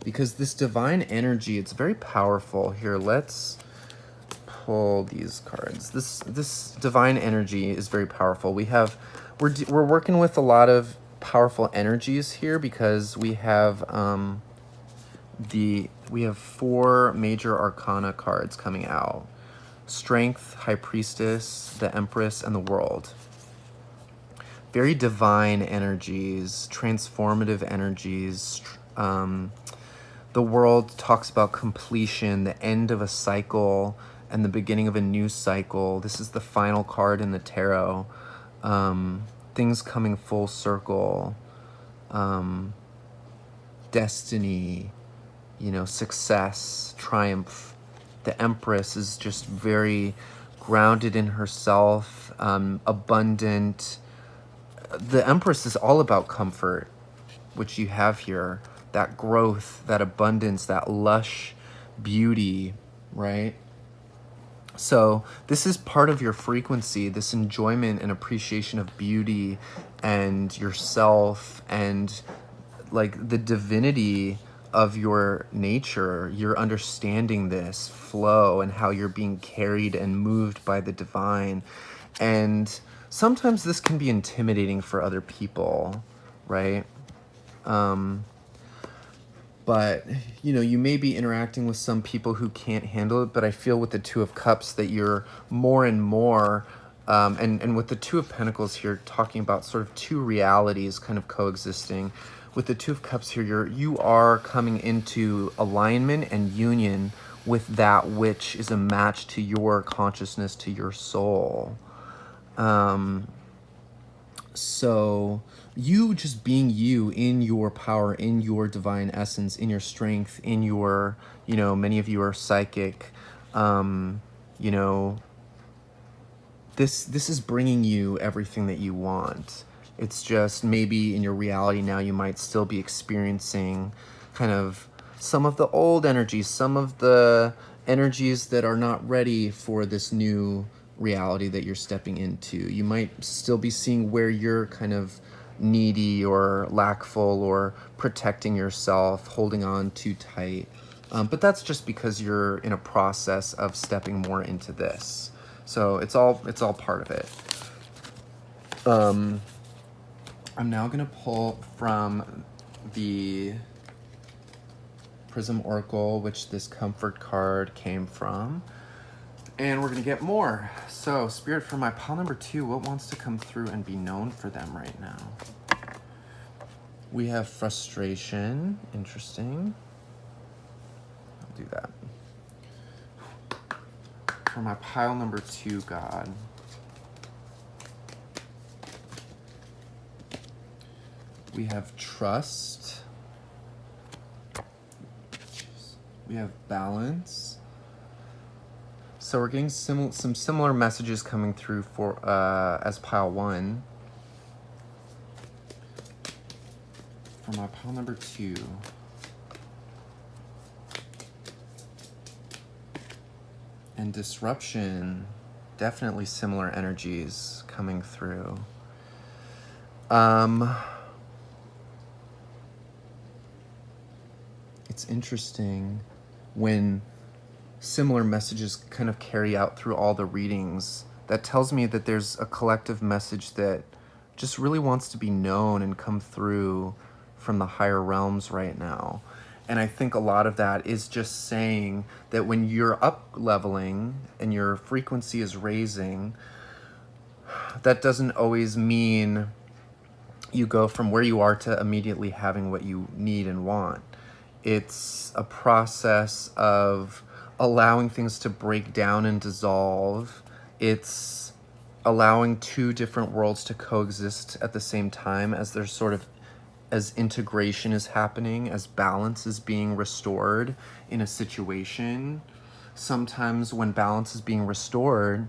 Because this divine energy, it's very powerful. Here, let's pull these cards. This divine energy is very powerful. We're working with a lot of powerful energies here because we have we have 4 major arcana cards coming out: Strength, High Priestess, the Empress, and the World. Very divine energies, transformative energies. The World talks about completion, the end of a cycle, and the beginning of a new cycle. This is the final card in the tarot. Things coming full circle. Destiny, success, triumph. The Empress is just very grounded in herself, abundant. The Empress is all about comfort, which you have here. That growth, that abundance, that lush beauty, right? So this is part of your frequency, this enjoyment and appreciation of beauty and yourself and like the divinity of your nature. You're understanding this flow and how you're being carried and moved by the divine. And sometimes this can be intimidating for other people, right? But, you may be interacting with some people who can't handle it, but I feel with the Two of Cups that you're more and more, and with the Two of Pentacles here, talking about sort of two realities kind of coexisting. With the Two of Cups here, you are coming into alignment and union with that which is a match to your consciousness, to your soul. So you just being you in your power, in your divine essence, in your strength, in your, many of you are psychic, this is bringing you everything that you want. It's just maybe in your reality now you might still be experiencing kind of some of the old energies, some of the energies that are not ready for this new reality that you're stepping into. You might still be seeing where you're kind of needy or lackful or protecting yourself, holding on too tight. But that's just because you're in a process of stepping more into this. So it's all part of it. I'm now gonna pull from the Prism Oracle, which this Comfort card came from. And we're gonna get more. So, Spirit, for my pile number 2, what wants to come through and be known for them right now? We have frustration. Interesting. I'll do that. For my pile number 2, God. We have trust. We have balance. So we're getting some similar messages coming through for as pile 1. For my pile number 2. And disruption, definitely similar energies coming through. It's interesting when similar messages kind of carry out through all the readings. That tells me that there's a collective message that just really wants to be known and come through from the higher realms right now. And I think a lot of that is just saying that when you're up leveling and your frequency is raising, that doesn't always mean you go from where you are to immediately having what you need and want. It's a process of allowing things to break down and dissolve. It's allowing two different worlds to coexist at the same time as there's sort of as integration is happening, as balance is being restored in a situation. Sometimes when balance is being restored,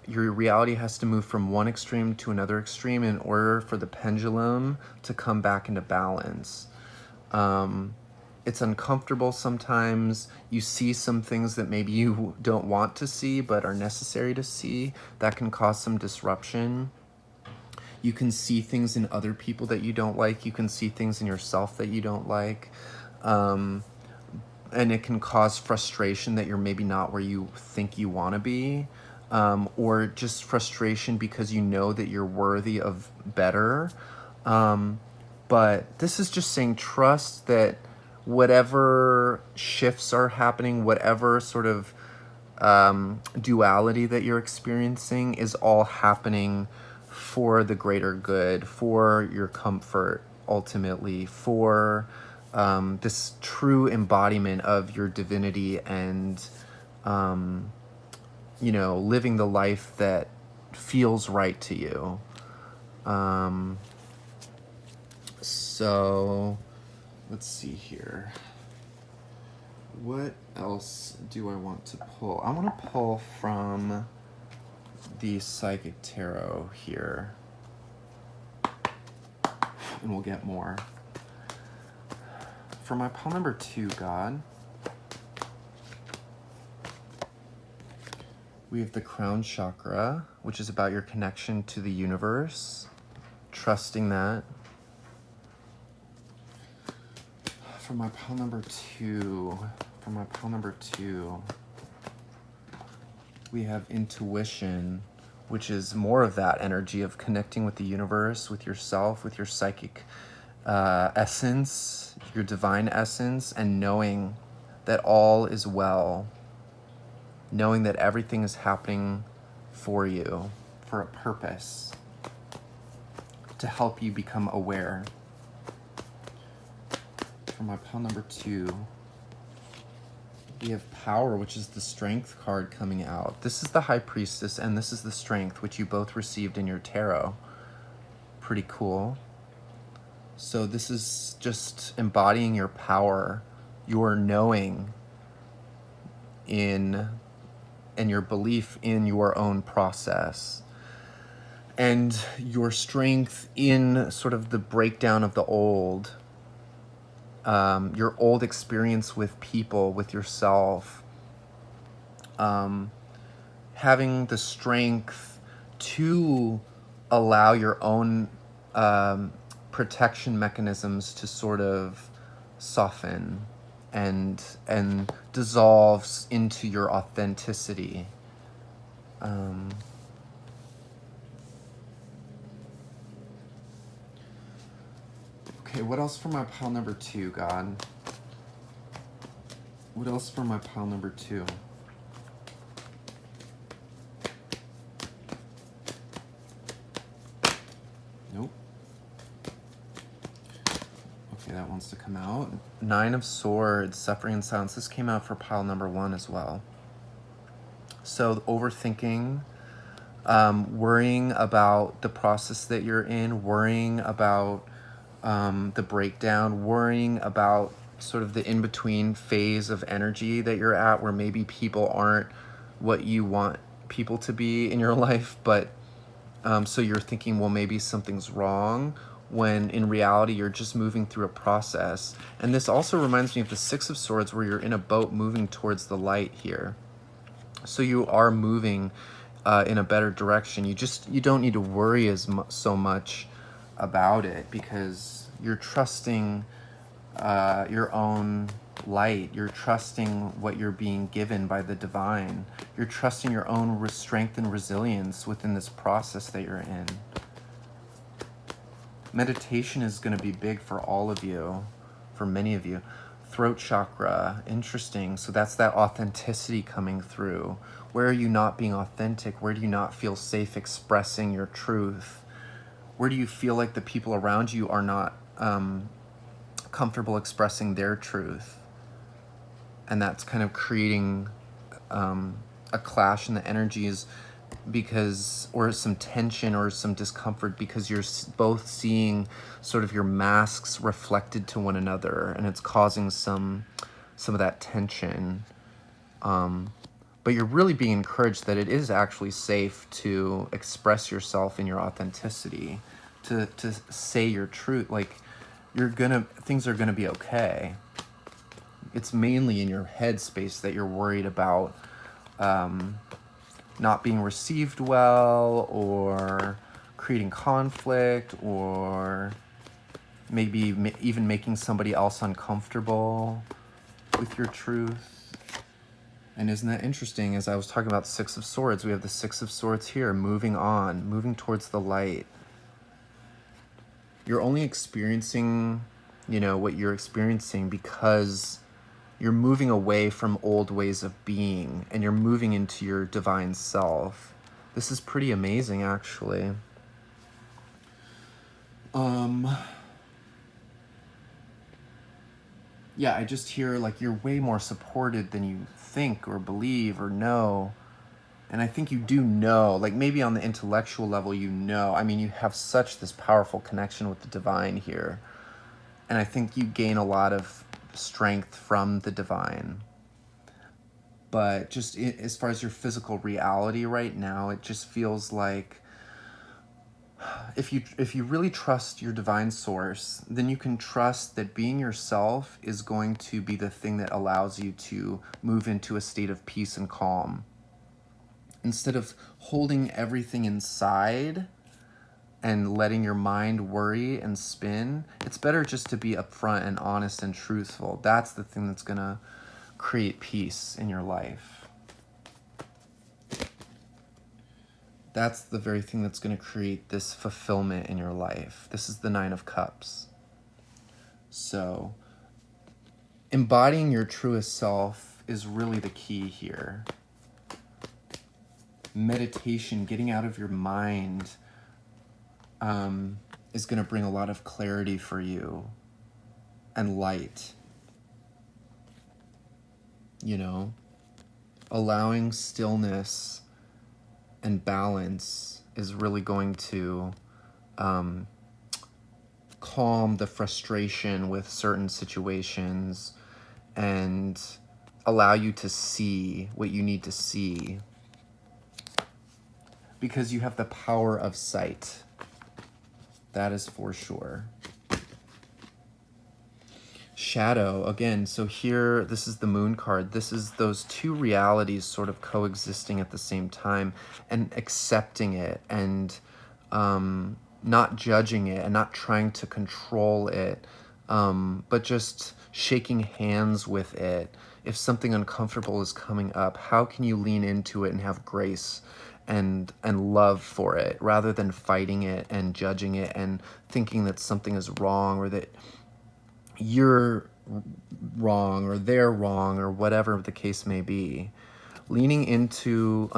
your reality has to move from one extreme to another extreme in order for the pendulum to come back into balance. It's uncomfortable sometimes. You see some things that maybe you don't want to see but are necessary to see. That can cause some disruption. You can see things in other people that you don't like. You can see things in yourself that you don't like. And it can cause frustration that you're maybe not where you think you want to be. Or just frustration because you know that you're worthy of better. But this is just saying trust that whatever shifts are happening, whatever sort of duality that you're experiencing is all happening for the greater good, for your comfort, ultimately, for this true embodiment of your divinity and, living the life that feels right to you. So let's see here. What else do I want to pull? I want to pull from the Psychic Tarot here, and we'll get more. For my pile number 2, God, we have the crown chakra, which is about your connection to the universe, trusting that. For my pile number 2, we have intuition, which is more of that energy of connecting with the universe, with yourself, with your psychic essence, your divine essence, and knowing that all is well, knowing that everything is happening for you, for a purpose, to help you become aware. For my pile number 2, we have power, which is the strength card coming out. This is the High Priestess, and this is the strength, which you both received in your tarot. Pretty cool. So this is just embodying your power, your knowing and your belief in your own process, and your strength in sort of the breakdown of the old. Your old experience with people, with yourself, having the strength to allow your own protection mechanisms to sort of soften and dissolves into your authenticity. Okay, what else for my pile number 2, God? What else for my pile number 2? Nope. Okay, that wants to come out. 9 of Swords, Suffering and Silence. This came out for pile number 1 as well. So overthinking, worrying about the process that you're in, worrying about the breakdown, worrying about sort of the in-between phase of energy that you're at, where maybe people aren't what you want people to be in your life, but so you're thinking, well, maybe something's wrong, when in reality you're just moving through a process. And this also reminds me of the 6 of Swords, where you're in a boat moving towards the light here. So you are moving in a better direction. You don't need to worry so much about it, because you're trusting your own light. You're trusting what you're being given by the divine. You're trusting your own strength and resilience within this process that you're in. Meditation is going to be big for all of you, for many of you. Throat chakra, interesting. So that's that authenticity coming through. Where are you not being authentic? Where do you not feel safe expressing your truth? Where do you feel like the people around you are not comfortable expressing their truth. And that's kind of creating a clash in the energies because, or some tension or some discomfort because you're both seeing sort of your masks reflected to one another, and it's causing some of that tension. But you're really being encouraged that it is actually safe to express yourself in your authenticity, to say your truth. Like, things are gonna be okay. It's mainly in your head space that you're worried about not being received well, or creating conflict, or maybe even making somebody else uncomfortable with your truth. And isn't that interesting? As I was talking about Six of Swords, we have the Six of Swords here, moving on, moving towards the light. You're only experiencing, what you're experiencing because you're moving away from old ways of being, and you're moving into your divine self. This is pretty amazing, actually. Yeah, I just hear like you're way more supported than you think or believe or know. And I think you do know, like maybe on the intellectual level, I mean, you have such this powerful connection with the divine here. And I think you gain a lot of strength from the divine. But just as far as your physical reality right now, it just feels like if you really trust your divine source, then you can trust that being yourself is going to be the thing that allows you to move into a state of peace and calm. Instead of holding everything inside and letting your mind worry and spin, it's better just to be upfront and honest and truthful. That's the thing that's going to create peace in your life. That's the very thing that's going to create this fulfillment in your life. This is the Nine of Cups. So, embodying your truest self is really the key here. Meditation, getting out of your mind, is going to bring a lot of clarity for you and light. Allowing stillness and balance is really going to calm the frustration with certain situations and allow you to see what you need to see, because you have the power of sight. That is for sure. Shadow, again, so here, this is the Moon card. This is those two realities sort of coexisting at the same time, and accepting it, and not judging it, and not trying to control it, but just shaking hands with it. If something uncomfortable is coming up, how can you lean into it and have grace and love for it, rather than fighting it and judging it and thinking that something is wrong, or that you're wrong or they're wrong, or whatever the case may be. Leaning into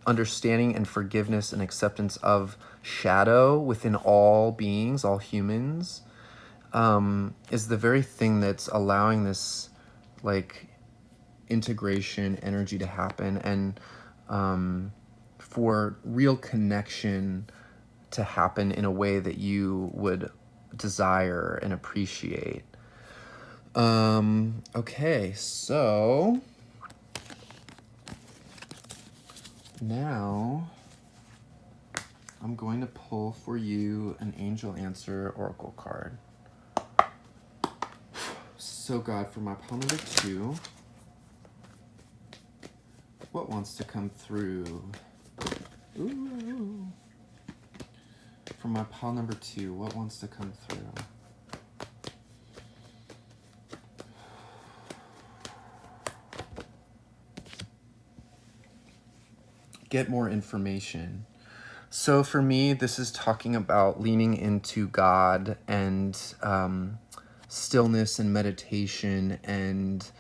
understanding and forgiveness and acceptance of shadow within all beings, all humans, is the very thing that's allowing this like integration energy to happen, and for real connection to happen in a way that you would desire and appreciate. Okay, so now I'm going to pull for you an Angel Answer Oracle card. So God, for my pile number 2, what wants to come through? Ooh. For my pile number 2, what wants to come through? Get more information. So for me, this is talking about leaning into God and stillness and meditation, and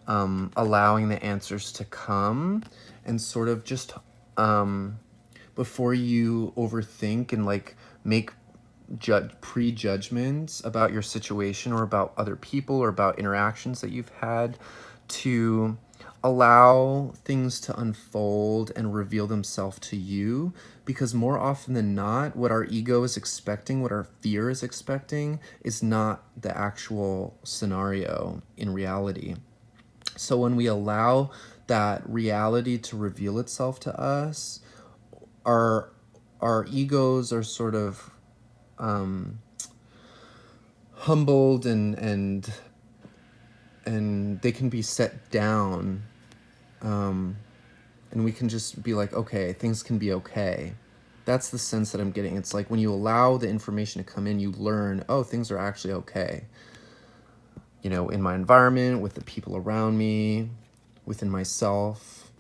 allowing the answers to come, and sort of just before you overthink and like make prejudgments about your situation or about other people or about interactions that you've had, to allow things to unfold and reveal themselves to you, because more often than not, what our ego is expecting, what our fear is expecting, is not the actual scenario in reality. So when we allow that reality to reveal itself to us, our egos are sort of humbled, and they can be set down, and we can just be like, okay, things can be okay. That's the sense that I'm getting. It's like when you allow the information to come in, you learn, oh, things are actually okay. You know, in my environment, with the people around me, within myself.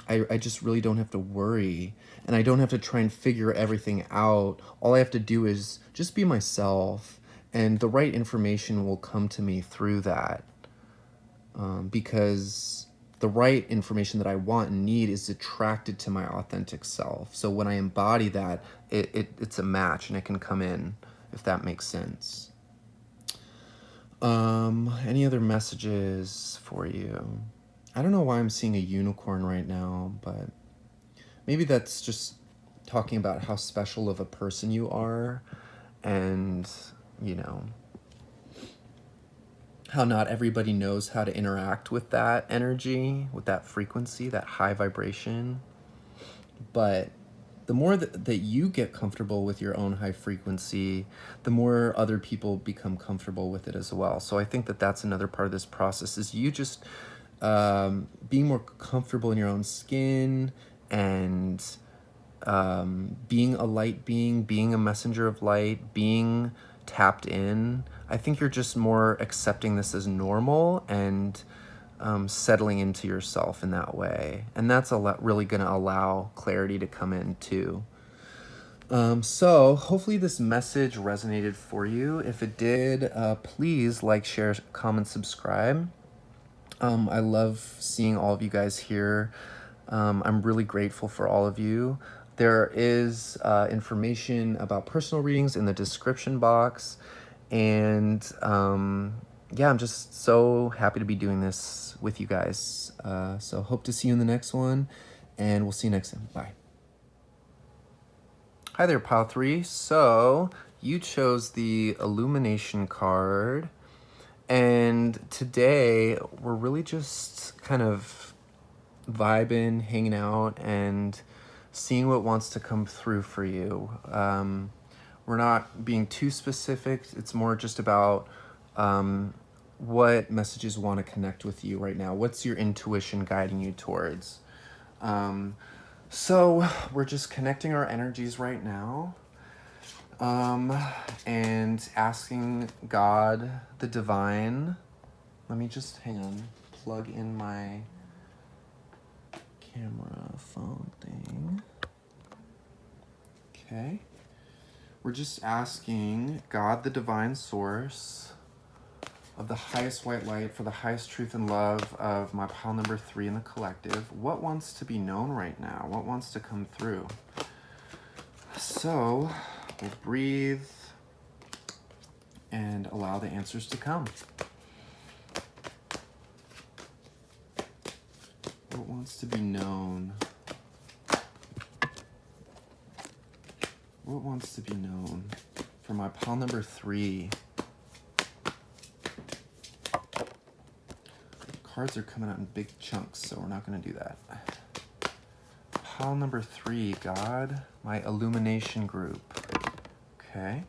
I just really don't have to worry, and I don't have to try and figure everything out. All I have to do is just be myself, and the right information will come to me through that, because the right information that I want and need is attracted to my authentic self. So when I embody that, it's a match, and it can come in, if that makes sense. Any other messages for you? I don't know why I'm seeing a unicorn right now, but maybe that's just talking about how special of a person you are, and, you know, how not everybody knows how to interact with that energy, with that frequency, that high vibration. But the more that you get comfortable with your own high frequency, the more other people become comfortable with it as well. So I think that that's another part of this process, is you just being more comfortable in your own skin, and being a light being a messenger of light, being tapped in. I think you're just more accepting this as normal, and settling into yourself in that way. And that's really going to allow clarity to come in too. So hopefully this message resonated for you. If it did, please like, share, comment, subscribe. I love seeing all of you guys here. I'm really grateful for all of you. There is information about personal readings in the description box. And yeah, I'm just so happy to be doing this with you guys. So hope to see you in the next one, and we'll see you next time. Bye. Hi there, Pile 3. So you chose the Illumination card, and today we're really just kind of vibing, hanging out, and seeing what wants to come through for you. We're not being too specific. It's more just about what messages want to connect with you right now. What's your intuition guiding you towards? So we're just connecting our energies right now, and asking God, the divine. Let me just, hang on, plug in my camera phone thing. Okay. We're just asking God, the divine source of the highest white light, for the highest truth and love of my pile number 3 in the collective, what wants to be known right now? What wants to come through? So we'll breathe and allow the answers to come. What wants to be known? What wants to be known for my pile number 3? Cards are coming out in big chunks, so we're not going to do that. Pile number 3, God, my illumination group. Okay.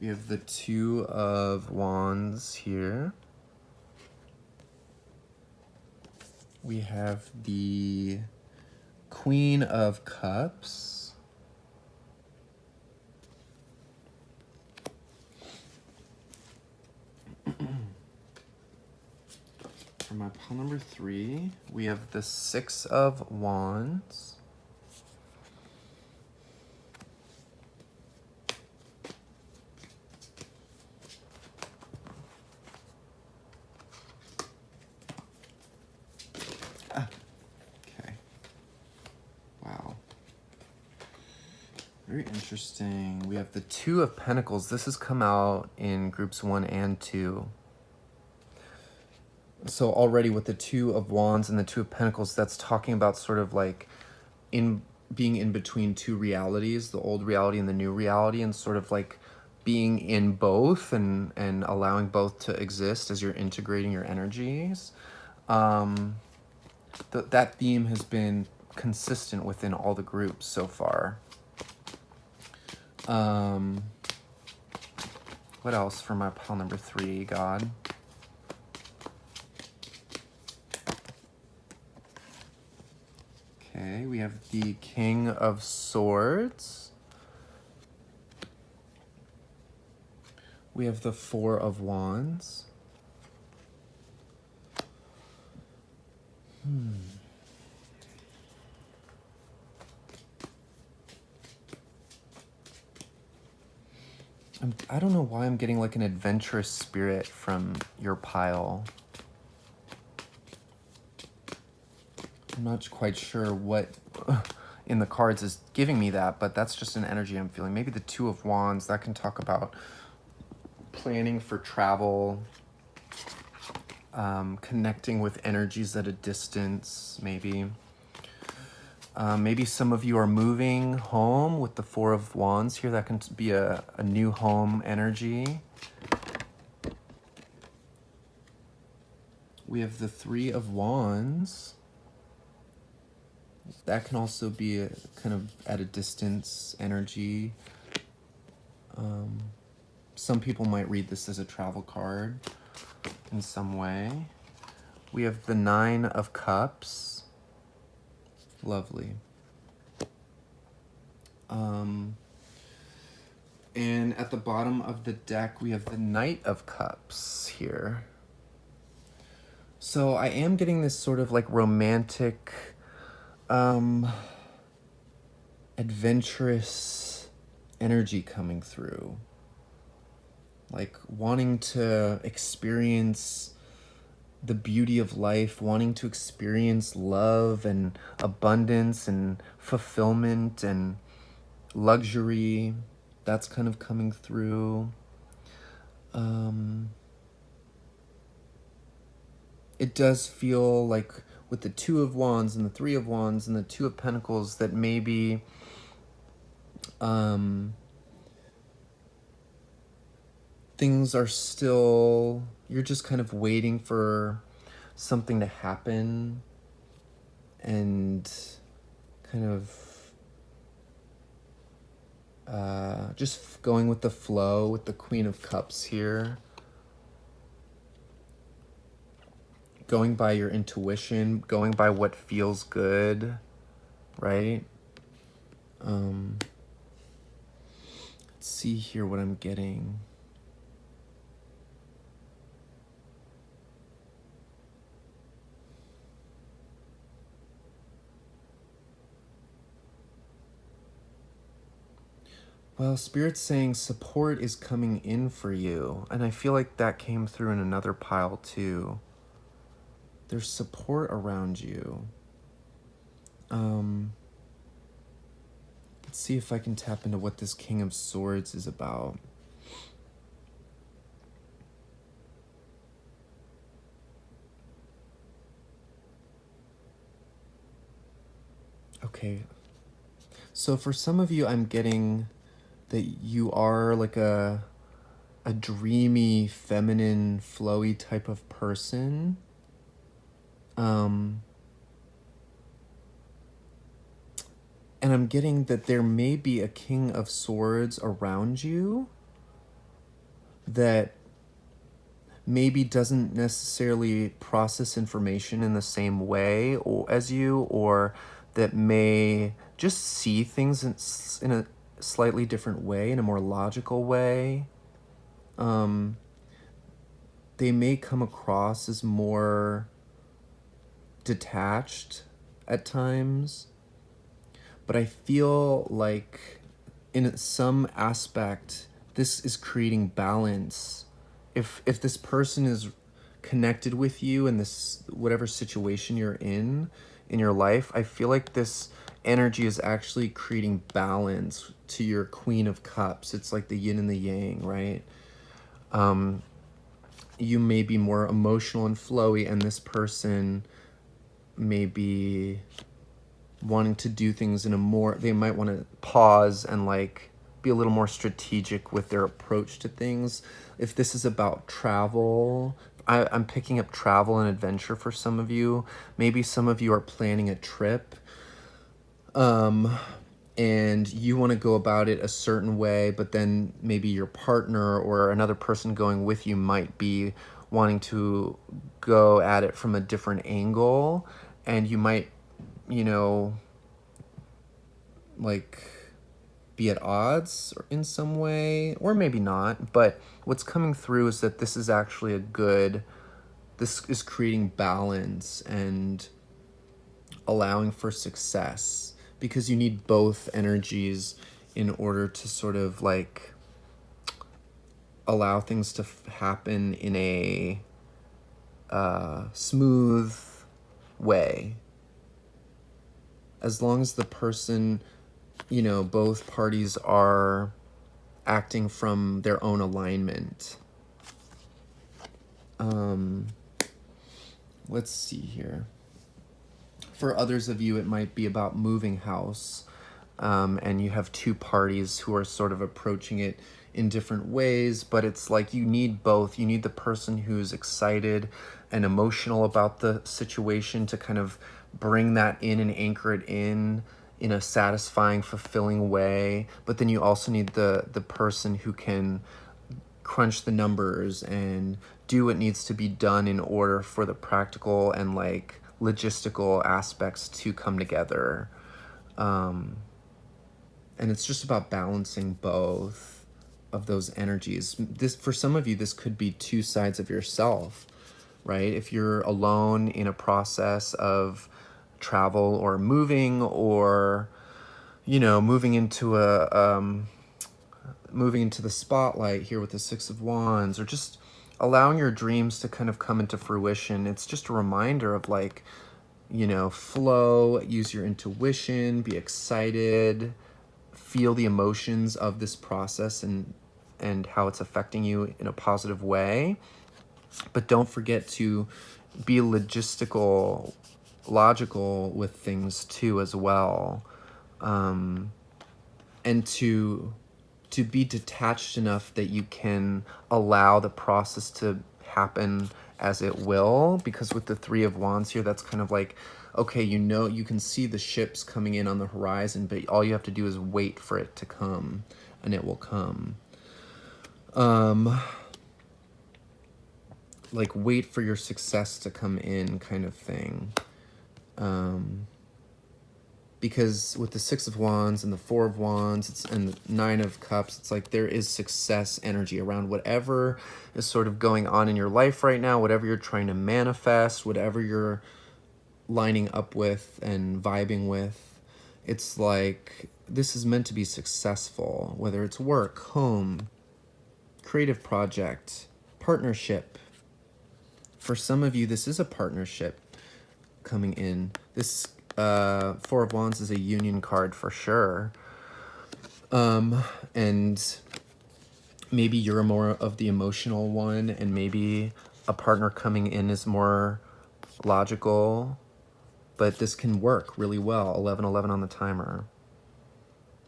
We have the 2 of Wands here. We have the Queen of Cups. For my pile number 3, we have the 6 of Wands. Okay. Wow. Very interesting. We have the Two of Pentacles. This has come out in groups 1 and 2. So already with the Two of Wands and the Two of Pentacles, that's talking about sort of like being in between two realities, the old reality and the new reality, and sort of like being in both and allowing both to exist as you're integrating your energies. That theme has been consistent within all the groups so far. What else for my pile number 3, God? Okay, we have the King of Swords. We have the Four of Wands. I don't know why I'm getting like an adventurous spirit from your pile. I'm not quite sure what in the cards is giving me that, but that's just an energy I'm feeling. Maybe the Two of Wands, that can talk about planning for travel, connecting with energies at a distance, maybe. Maybe some of you are moving home with the Four of Wands here. That can be a new home energy. We have the Three of Wands. That can also be a kind of at a distance energy. Some people might read this as a travel card in some way. We have the Nine of Cups. Lovely. And at the bottom of the deck, we have the Knight of Cups here. So I am getting this sort of like romantic, adventurous energy coming through. Like wanting to experience the beauty of life, wanting to experience love and abundance and fulfillment and luxury. That's kind of coming through. It does feel like with the Two of Wands and the Three of Wands and the Two of Pentacles that maybe things are still, you're just kind of waiting for something to happen and kind of just going with the flow with the Queen of Cups here. Going by your intuition, going by what feels good, right? Let's see here what I'm getting. Well, Spirit's saying support is coming in for you. And I feel like that came through in another pile too. There's support around you. Let's see if I can tap into what this King of Swords is about. Okay. So for some of you, I'm getting that you are like a dreamy, feminine, flowy type of person. And I'm getting that there may be a King of Swords around you that maybe doesn't necessarily process information in the same way as you, or that may just see things in a slightly different way, in a more logical way. They may come across as more detached at times, but I feel like in some aspect, this is creating balance. If this person is connected with you in this, whatever situation you're in your life, I feel like this energy is actually creating balance to your Queen of Cups. It's like the yin and the yang, right? You may be more emotional and flowy, and this person may be wanting to do things in a more, they might want to pause and like be a little more strategic with their approach to things. If this is about travel, I'm picking up travel and adventure for some of you. Maybe some of you are planning a trip, and you want to go about it a certain way, but then maybe your partner or another person going with you might be wanting to go at it from a different angle, and you might, you know, like be at odds in some way, or maybe not. But what's coming through is that this is actually this is creating balance and allowing for success, because you need both energies in order to sort of like allow things to happen in a smooth way. As long as the person, you know, both parties are acting from their own alignment. Let's see here. For others of you, it might be about moving house, and you have two parties who are sort of approaching it in different ways, but it's like you need both. You need the person who's excited and emotional about the situation to kind of bring that in and anchor it in a satisfying, fulfilling way. But then you also need the person who can crunch the numbers and do what needs to be done in order for the practical and like logistical aspects to come together. And it's just about balancing both of those energies. This, for some of you, this could be two sides of yourself, right? If you're alone in a process of travel or moving, or, you know, moving into the spotlight here with the Six of Wands, or just allowing your dreams to kind of come into fruition. It's just a reminder of like, you know, flow, use your intuition, be excited, feel the emotions of this process and how it's affecting you in a positive way. But don't forget to be logical with things too as well. And to be detached enough that you can allow the process to happen as it will. Because with the Three of Wands here, that's kind of like, okay, you know, you can see the ships coming in on the horizon, but all you have to do is wait for it to come, and it will come. Like wait for your success to come in kind of thing. Because with the Six of Wands and the Four of Wands and the Nine of Cups, it's like there is success energy around whatever is sort of going on in your life right now, whatever you're trying to manifest, whatever you're lining up with and vibing with. It's like this is meant to be successful, whether it's work, home, creative project, partnership. For some of you, this is a partnership coming in. This Four of Wands is a union card for sure. And maybe you're more of the emotional one, and maybe a partner coming in is more logical, but this can work really well. 11-11 on the timer.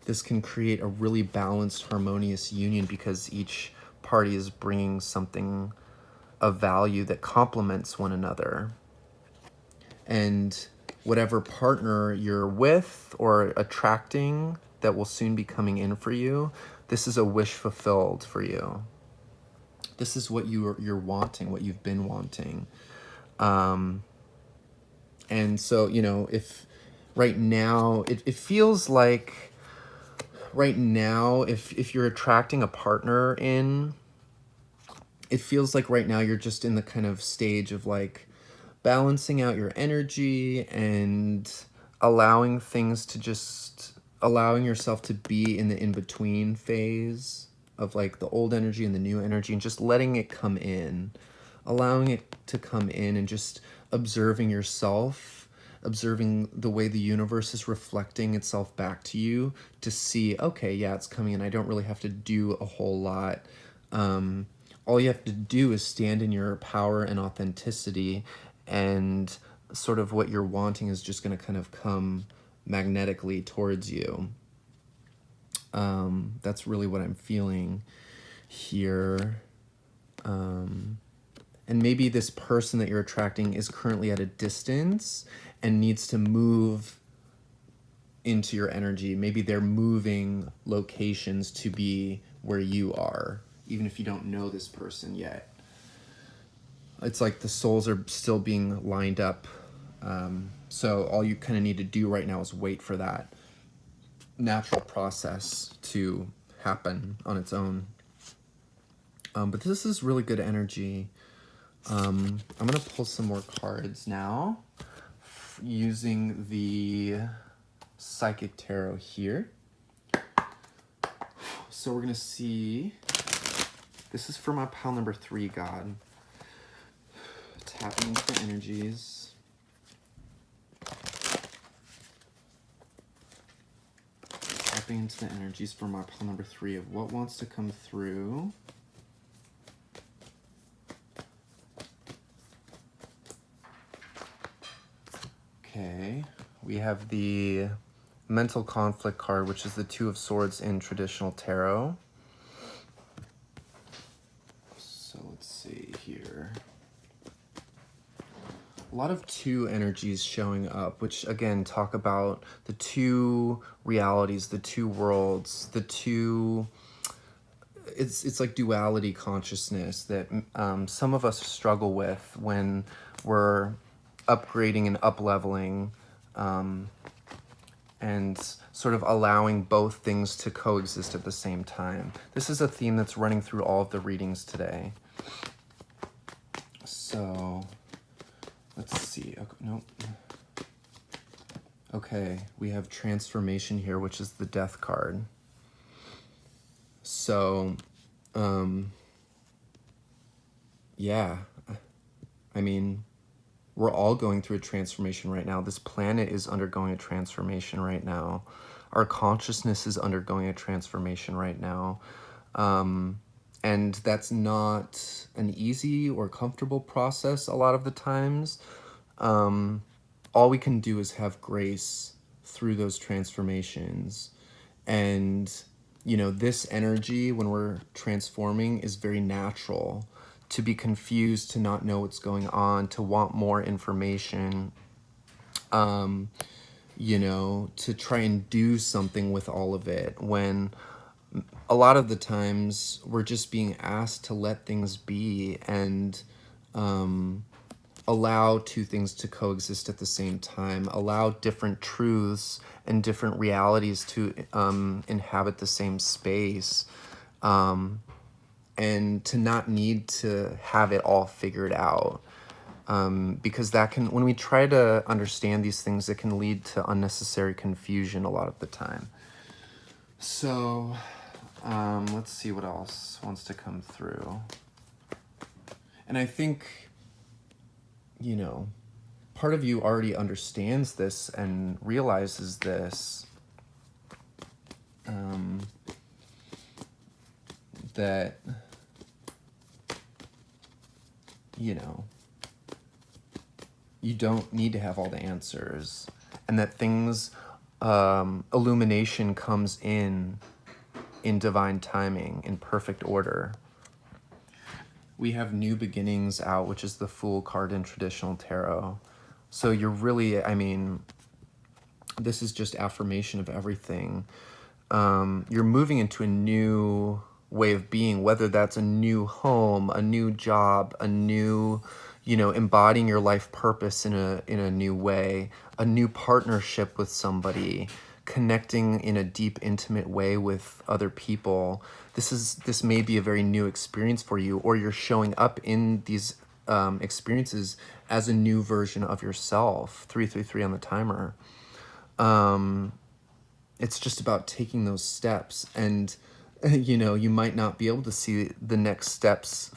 This can create a really balanced, harmonious union because each party is bringing something of value that complements one another. And whatever partner you're with or attracting that will soon be coming in for you, this is a wish fulfilled for you. This is what you're wanting, what you've been wanting. And so, you know, if right now, it feels like right now, if you're attracting a partner in, it feels like right now you're just in the kind of stage of like balancing out your energy and allowing things to just, allowing yourself to be in the in-between phase of like the old energy and the new energy, and just letting it come in, allowing it to come in and just observing yourself observing the way the universe is reflecting itself back to you to see, okay, yeah, it's coming in. I don't really have to do a whole lot. All you have to do is stand in your power and authenticity, and sort of what you're wanting is just going to kind of come magnetically towards you. That's really what I'm feeling here. And maybe this person that you're attracting is currently at a distance and needs to move into your energy. Maybe they're moving locations to be where you are, even if you don't know this person yet. It's like the souls are still being lined up. So all you kind of need to do right now is wait for that natural process to happen on its own. But this is really good energy. I'm going to pull some more cards now using the Psychic Tarot here. So we're going to see, this is for my pile number 3, God. Tapping into the energies. Tapping into the energies for my pile number 3 of what wants to come through. Okay, we have the Mental Conflict card, which is the 2 of Swords in traditional tarot. So let's see here. A lot of 2 energies showing up, which again talk about the 2 realities, the 2 worlds, the 2... It's like duality consciousness that some of us struggle with when we're upgrading and up-leveling, and sort of allowing both things to coexist at the same time. This is a theme that's running through all of the readings today. So, let's see. Okay, nope. Okay, we have Transformation here, which is the Death card. So, yeah, I mean, we're all going through a transformation right now. This planet is undergoing a transformation right now. Our consciousness is undergoing a transformation right now. And that's not an easy or comfortable process a lot of the times. All we can do is have grace through those transformations. And, you know, this energy when we're transforming is very natural. To be confused, to not know what's going on, to want more information, you know, to try and do something with all of it, when a lot of the times we're just being asked to let things be and allow 2 things to coexist at the same time, allow different truths and different realities to inhabit the same space. And to not need to have it all figured out. Because that can, when we try to understand these things, it can lead to unnecessary confusion a lot of the time. So, let's see what else wants to come through. And I think, you know, part of you already understands this and realizes this. That, you know, you don't need to have all the answers, and that things, illumination comes in divine timing, in perfect order. We have New Beginnings out, which is the Fool card in traditional tarot. So you're really, I mean, this is just affirmation of everything. You're moving into a new way of being, whether that's a new home, a new job, a new, you know, embodying your life purpose in a new way, a new partnership with somebody, connecting in a deep, intimate way with other people. This may be a very new experience for you, or you're showing up in these experiences as a new version of yourself. 333 on the timer. It's just about taking those steps, and you know, you might not be able to see the next steps,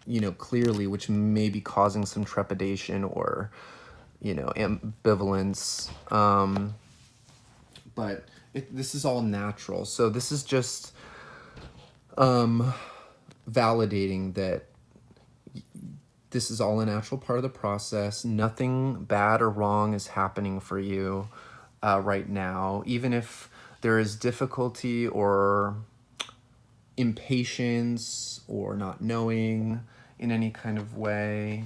you know, clearly, which may be causing some trepidation or, you know, ambivalence. But this is all natural. So this is just validating that this is all a natural part of the process. Nothing bad or wrong is happening for you right now. Even if there is difficulty or impatience or not knowing in any kind of way.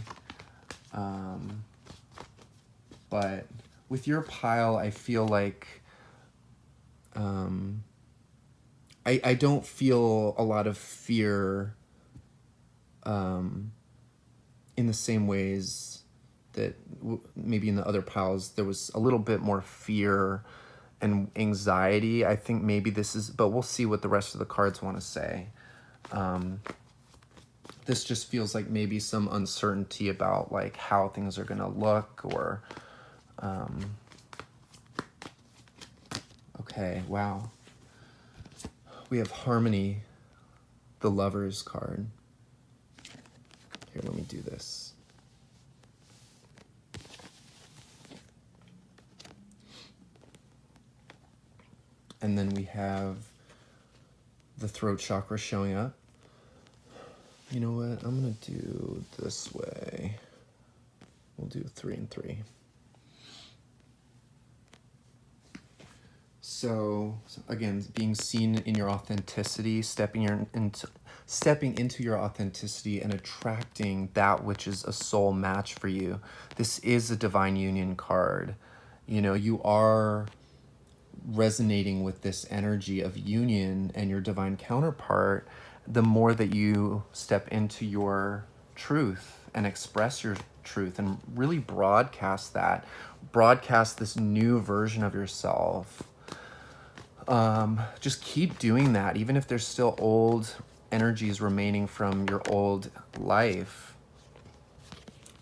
But with your pile, I feel like I don't feel a lot of fear in the same ways that maybe in the other piles there was a little bit more fear and anxiety. I think maybe this is, but we'll see what the rest of the cards want to say. This just feels like maybe some uncertainty about like how things are going to look, or okay, wow. We have Harmony, the Lovers card. Here, let me do this. And then we have the throat chakra showing up. You know what? I'm going to do this way. We'll do 3 and 3. So again, being seen in your authenticity, stepping into your authenticity and attracting that which is a soul match for you. This is a divine union card. You know, you are resonating with this energy of union and your divine counterpart the more that you step into your truth and express your truth and really broadcast this new version of yourself. Just keep doing that, even if there's still old energies remaining from your old life.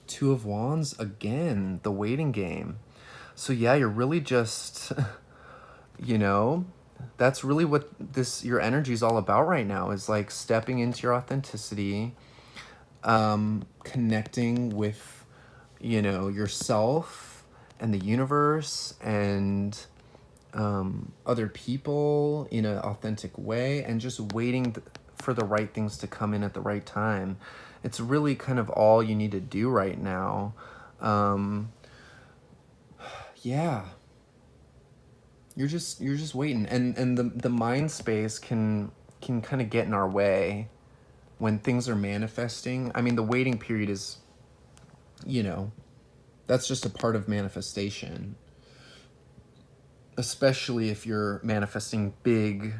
2 of Wands, again, the waiting game. So yeah, you're really just, you know, that's really what your energy is all about right now, is like stepping into your authenticity, connecting with, you know, yourself and the universe and other people in an authentic way, and just waiting for the right things to come in at the right time. It's really kind of all you need to do right now. Yeah. You're just waiting, and the mind space can kind of get in our way when things are manifesting. I mean, the waiting period is, you know, that's just a part of manifestation. Especially if you're manifesting big,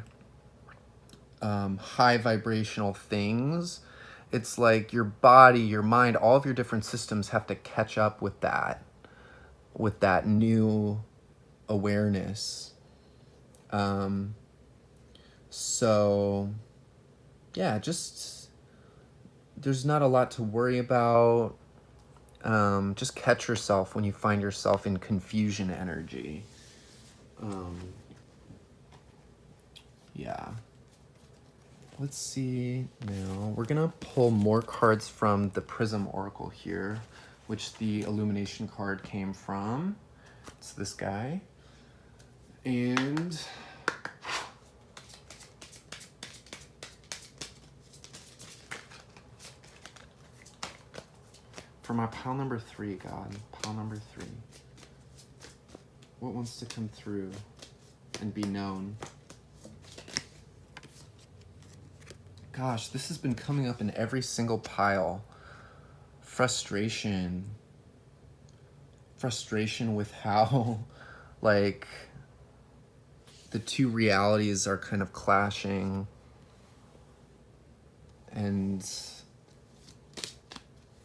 high vibrational things. It's like your body, your mind, all of your different systems have to catch up with that new awareness. So yeah, just, there's not a lot to worry about. Just catch yourself when you find yourself in confusion energy. Yeah. Let's see now. We're gonna pull more cards from the Prism Oracle here, which the Illumination card came from. It's this guy. And for my pile number 3, God, pile number 3. What wants to come through and be known? Gosh, this has been coming up in every single pile. Frustration with how, like, the two realities are kind of clashing, and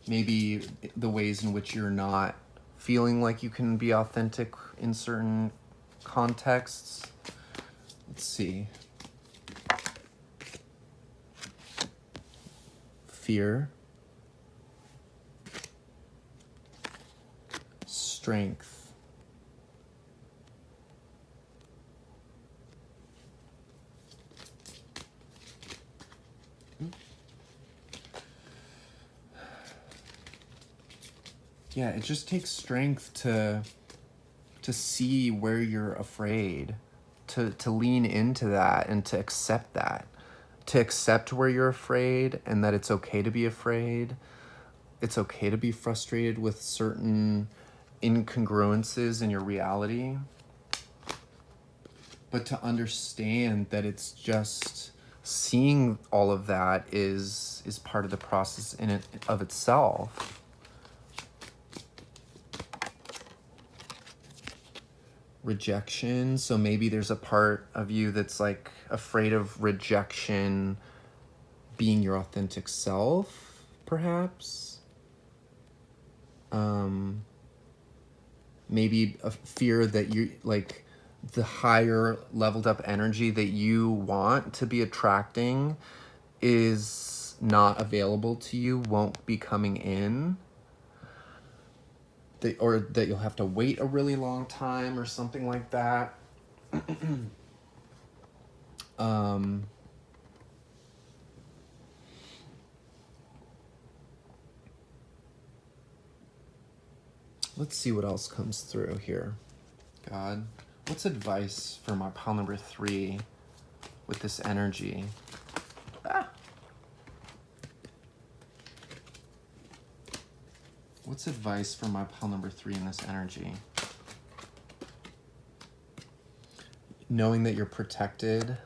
maybe the ways in which you're not feeling like you can be authentic in certain contexts. Let's see. Fear. Strength. yeah, it just takes strength to see where you're afraid, to lean into that and to accept that, to accept where you're afraid and that it's okay to be afraid. It's okay to be frustrated with certain incongruences in your reality, but to understand that it's just seeing all of that is part of the process in it of itself. Rejection. So maybe there's a part of you that's like afraid of rejection being your authentic self, perhaps. Maybe a fear that you like the higher leveled up energy that you want to be attracting is not available to you, won't be coming in. Or that you'll have to wait a really long time or something like that. Let's see what else comes through here. God, what's advice for my pile number 3 with this energy? What's advice for my pile number 3 in this energy? Knowing that you're protected,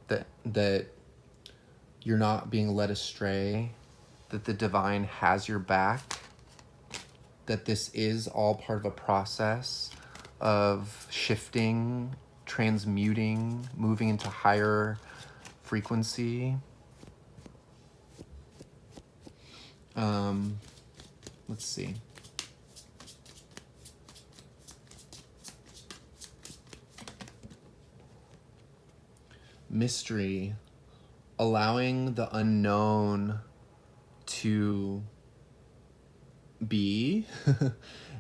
that you're not being led astray, that the divine has your back, that this is all part of a process of shifting, transmuting, moving into higher frequency. Let's see. Mystery, allowing the unknown to be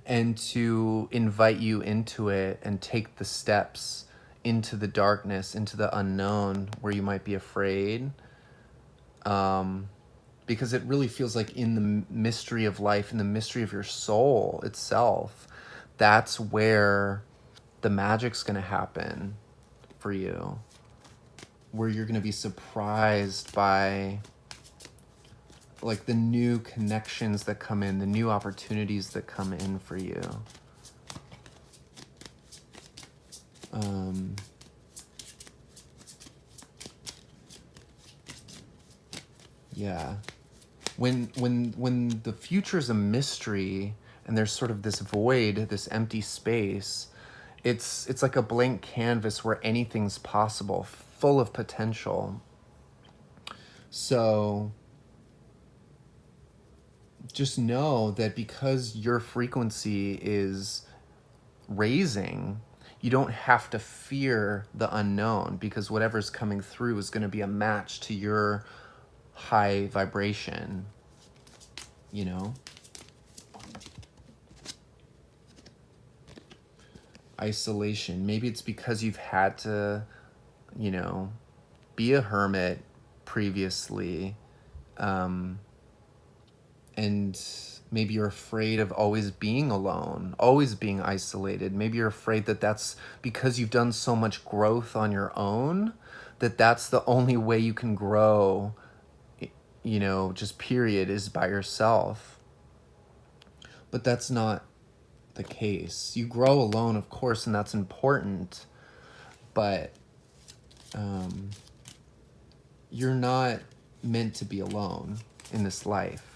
and to invite you into it and take the steps into the darkness, into the unknown where you might be afraid. Because it really feels like in the mystery of life, in the mystery of your soul itself, that's where the magic's going to happen for you, where you're going to be surprised by like the new connections that come in, the new opportunities that come in for you. Yeah. When the future is a mystery and there's sort of this void, this empty space, it's like a blank canvas where anything's possible, full of potential. So just know that because your frequency is raising, you don't have to fear the unknown, because whatever's coming through is going to be a match to your high vibration, you know? Isolation. Maybe it's because you've had to, you know, be a hermit previously, and maybe you're afraid of always being alone, always being isolated. Maybe you're afraid that that's because you've done so much growth on your own, that that's the only way you can grow, you know, just period, is by yourself. But that's not the case. You grow alone, of course, and that's important, but you're not meant to be alone in this life.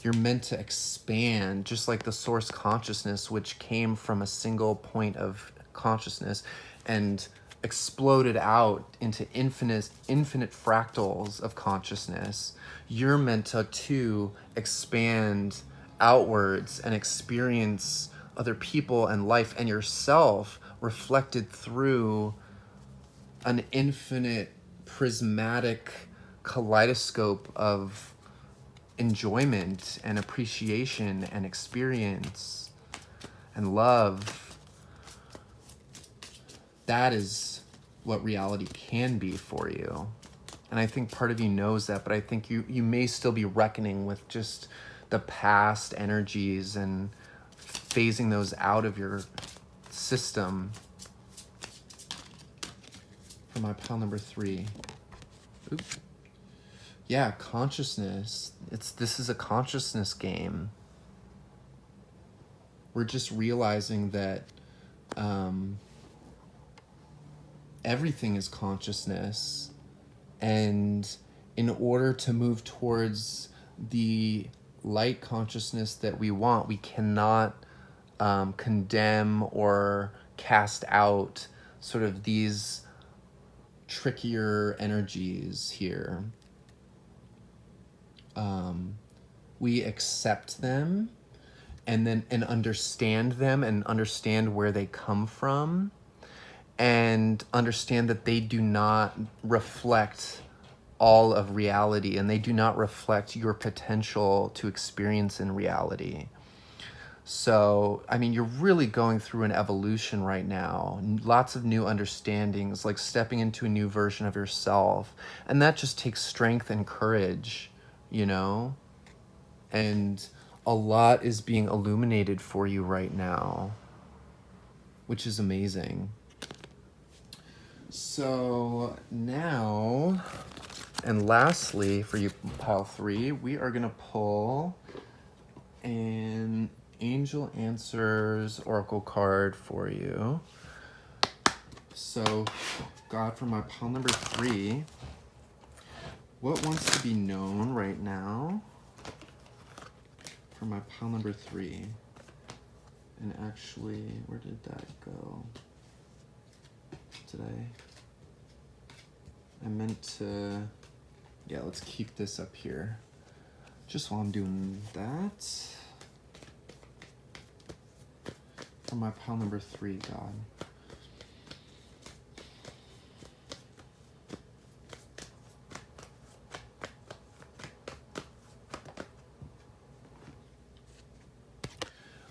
You're meant to expand, just like the source consciousness, which came from a single point of consciousness and exploded out into infinite fractals of consciousness. You're meant to too expand outwards and experience other people and life and yourself reflected through an infinite prismatic kaleidoscope of enjoyment and appreciation and experience and love. That is what reality can be for you. And I think part of you knows that, but I think you may still be reckoning with just the past energies and phasing those out of your system. For my pile number 3. Oops. Yeah, consciousness. This is a consciousness game. We're just realizing that everything is consciousness, and in order to move towards the light consciousness that we want, we cannot condemn or cast out sort of these trickier energies here. We accept them and understand them and understand where they come from, and understand that they do not reflect all of reality, and they do not reflect your potential to experience in reality. So, I mean, you're really going through an evolution right now. Lots of new understandings, like stepping into a new version of yourself. And that just takes strength and courage, you know? And a lot is being illuminated for you right now, which is amazing. So now, and lastly, for you, pile 3, we are gonna pull an Angel Answers Oracle card for you. So, God, for my pile number 3, what wants to be known right now for my pile number 3? And actually, where did that go? I meant to, yeah, let's keep this up here. Just while I'm doing that. For my pile number 3, God.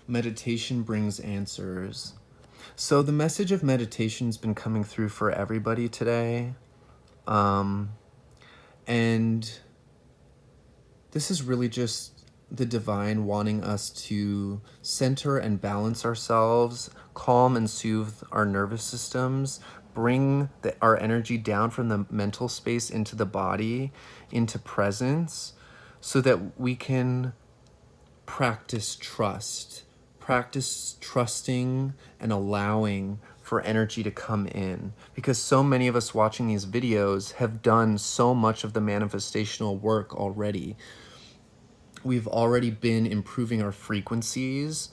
Meditation brings answers. So the message of meditation's been coming through for everybody today. And this is really just the divine wanting us to center and balance ourselves, calm and soothe our nervous systems, bring our energy down from the mental space into the body, into presence, so that we can practice trusting and allowing for energy to come in, because so many of us watching these videos have done so much of the manifestational work already. We've already been improving our frequencies,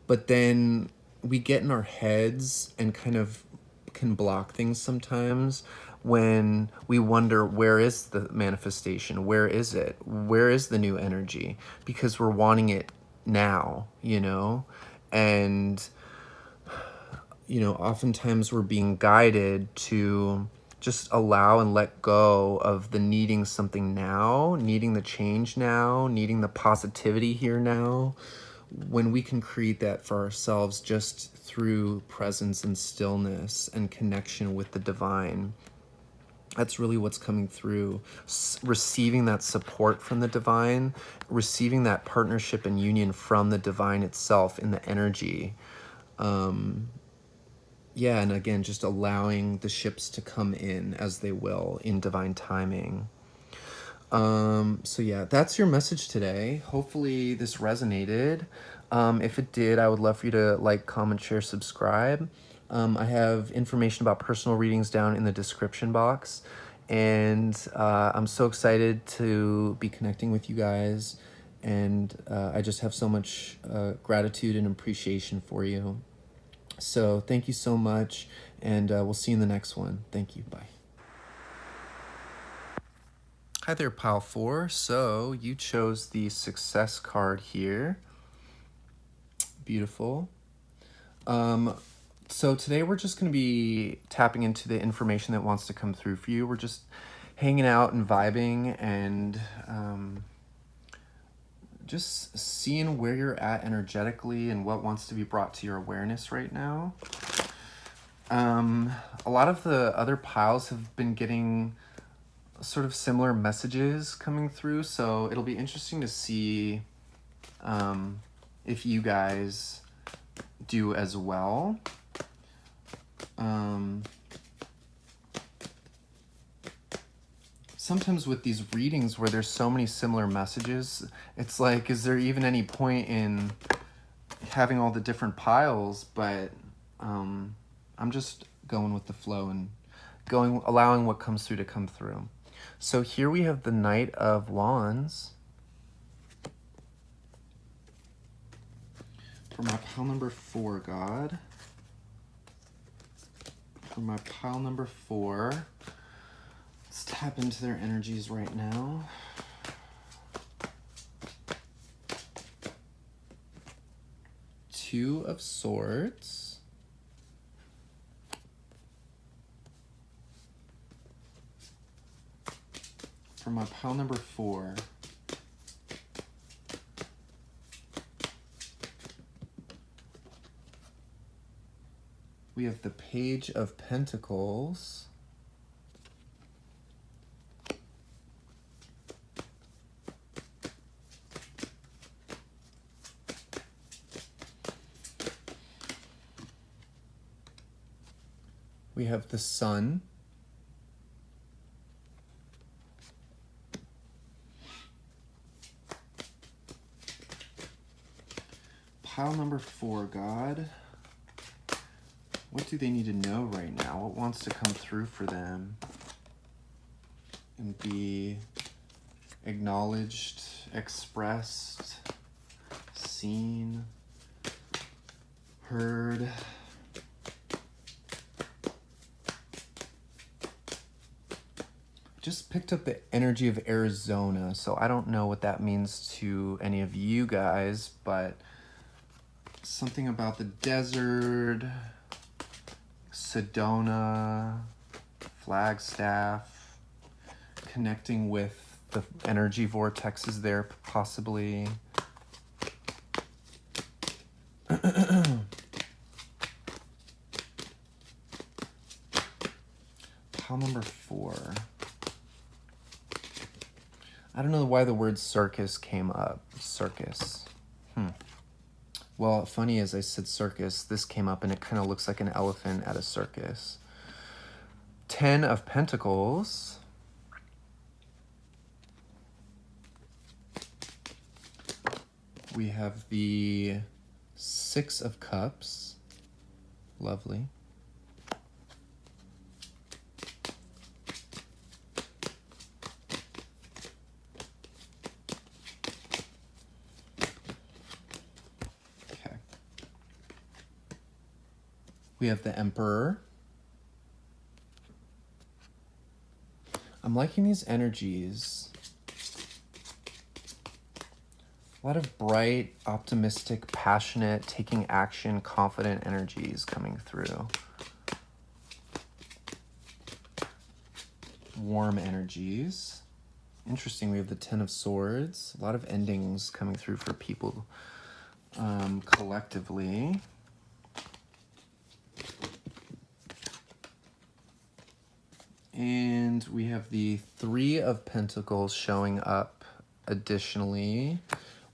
but then we get in our heads and kind of can block things sometimes when we wonder, where is the manifestation? Where is it? Where is the new energy? Because we're wanting it now, you know? And, you know, oftentimes we're being guided to just allow and let go of the needing something now, needing the change now, needing the positivity here now, when we can create that for ourselves just through presence and stillness and connection with the divine. That's really what's coming through. Receiving that support from the divine, receiving that partnership and union from the divine itself in the energy. Yeah, and again, just allowing the ships to come in as they will in divine timing. So yeah, that's your message today. Hopefully this resonated. If it did, I would love for you to like, comment, share, subscribe. I have information about personal readings down in the description box. And I'm so excited to be connecting with you guys. And I just have so much gratitude and appreciation for you. So thank you so much. And we'll see you in the next one. Thank you. Bye. Hi there, pile 4. So you chose the success card here. Beautiful. So today we're just going to be tapping into the information that wants to come through for you. We're just hanging out and vibing and just seeing where you're at energetically and what wants to be brought to your awareness right now. A lot of the other piles have been getting sort of similar messages coming through, so it'll be interesting to see if you guys do as well. Sometimes with these readings where there's so many similar messages, it's like, is there even any point in having all the different piles? But I'm just going with the flow and allowing what comes through to come through. So here we have the Knight of Wands. For my pile number 4, God. For my pile number 4, let's tap into their energies right now. Two of Swords. For my pile number 4, we have the Page of Pentacles. We have the Sun. Pile number 4, God. What do they need to know right now? What wants to come through for them and be acknowledged, expressed, seen, heard? Just picked up the energy of Arizona, so I don't know what that means to any of you guys, but something about the desert, Sedona, Flagstaff, connecting with the energy vortexes there, possibly. Pile number 4. I don't know why the word circus came up. Circus. Well, funny as I said circus, this came up and it kind of looks like an elephant at a circus. 10 of Pentacles. We have the 6 of Cups. Lovely. We have the Emperor. I'm liking these energies. A lot of bright, optimistic, passionate, taking action, confident energies coming through. Warm energies. Interesting, we have the 10 of Swords. A lot of endings coming through for people collectively. And we have the 3 of Pentacles showing up additionally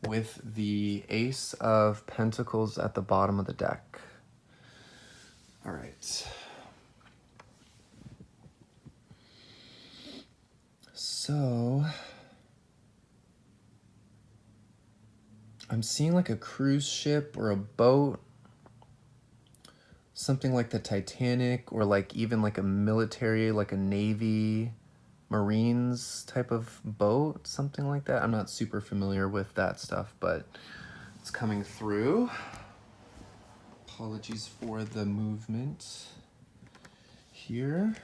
with the Ace of Pentacles at the bottom of the deck. All right. So I'm seeing like a cruise ship or a boat, something like the Titanic, or like even like a military, like a Navy, Marines type of boat, something like that. I'm not super familiar with that stuff, but it's coming through. Apologies for the movement here.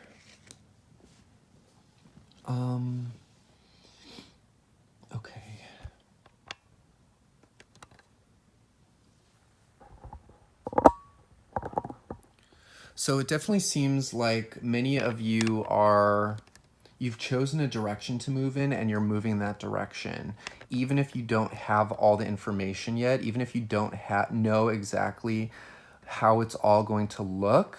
Okay. So it definitely seems like many of you you've chosen a direction to move in and you're moving in that direction. Even if you don't have all the information yet, even if you don't know exactly how it's all going to look,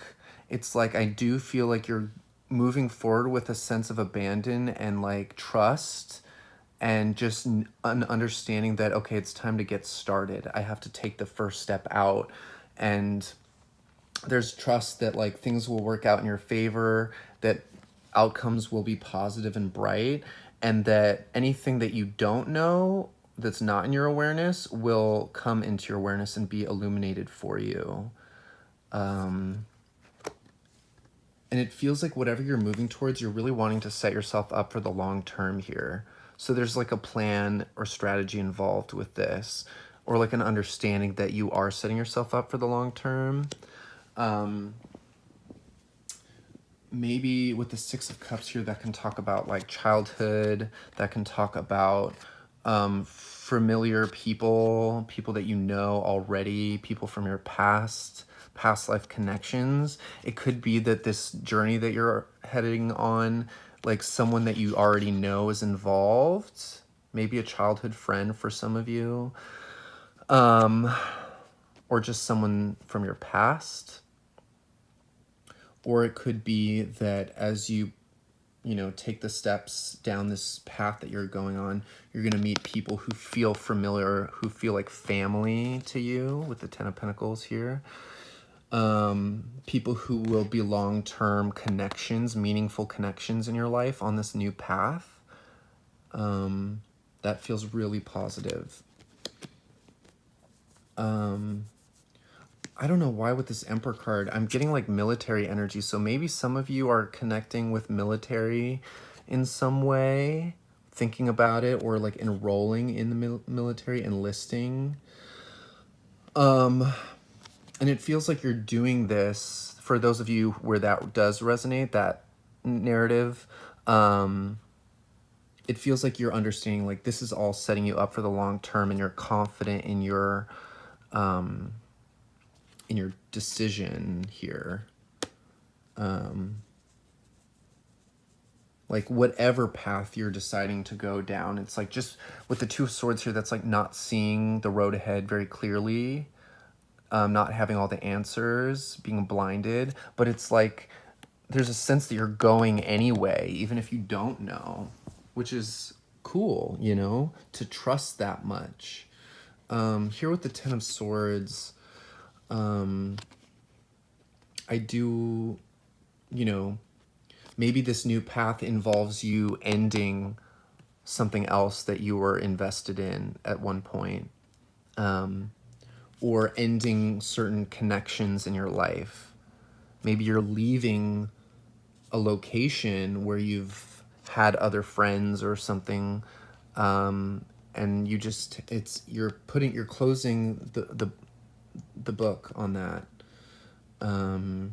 it's like I do feel like you're moving forward with a sense of abandon and like trust and just an understanding that, okay, it's time to get started. I have to take the first step out, and there's trust that like things will work out in your favor, that outcomes will be positive and bright, and that anything that you don't know that's not in your awareness will come into your awareness and be illuminated for you. And it feels like whatever you're moving towards, you're really wanting to set yourself up for the long term here. So there's like a plan or strategy involved with this, or like an understanding that you are setting yourself up for the long term. Maybe with the Six of Cups here, that can talk about like childhood, that can talk about familiar people that you know already, people from your past life connections. It could be that this journey that you're heading on, like someone that you already know is involved, maybe a childhood friend for some of you, or just someone from your past. Or it could be that as you take the steps down this path that you're going on, you're going to meet people who feel familiar, who feel like family to you with the Ten of Pentacles here. People who will be long-term connections, meaningful connections in your life on this new path. That feels really positive. I don't know why with this Emperor card, I'm getting like military energy. So maybe some of you are connecting with military in some way, thinking about it, or like enrolling in the military, enlisting. And it feels like you're doing this, for those of you where that does resonate, that narrative, it feels like you're understanding like this is all setting you up for the long term, and you're confident in your decision here. Like whatever path you're deciding to go down, it's like just with the Two of Swords here, that's like not seeing the road ahead very clearly, not having all the answers, being blinded, but it's like there's a sense that you're going anyway, even if you don't know, which is cool, to trust that much. Here with the Ten of Swords, I do, maybe this new path involves you ending something else that you were invested in at one point, or ending certain connections in your life. Maybe you're leaving a location where you've had other friends or something, and you're closing the book on that. And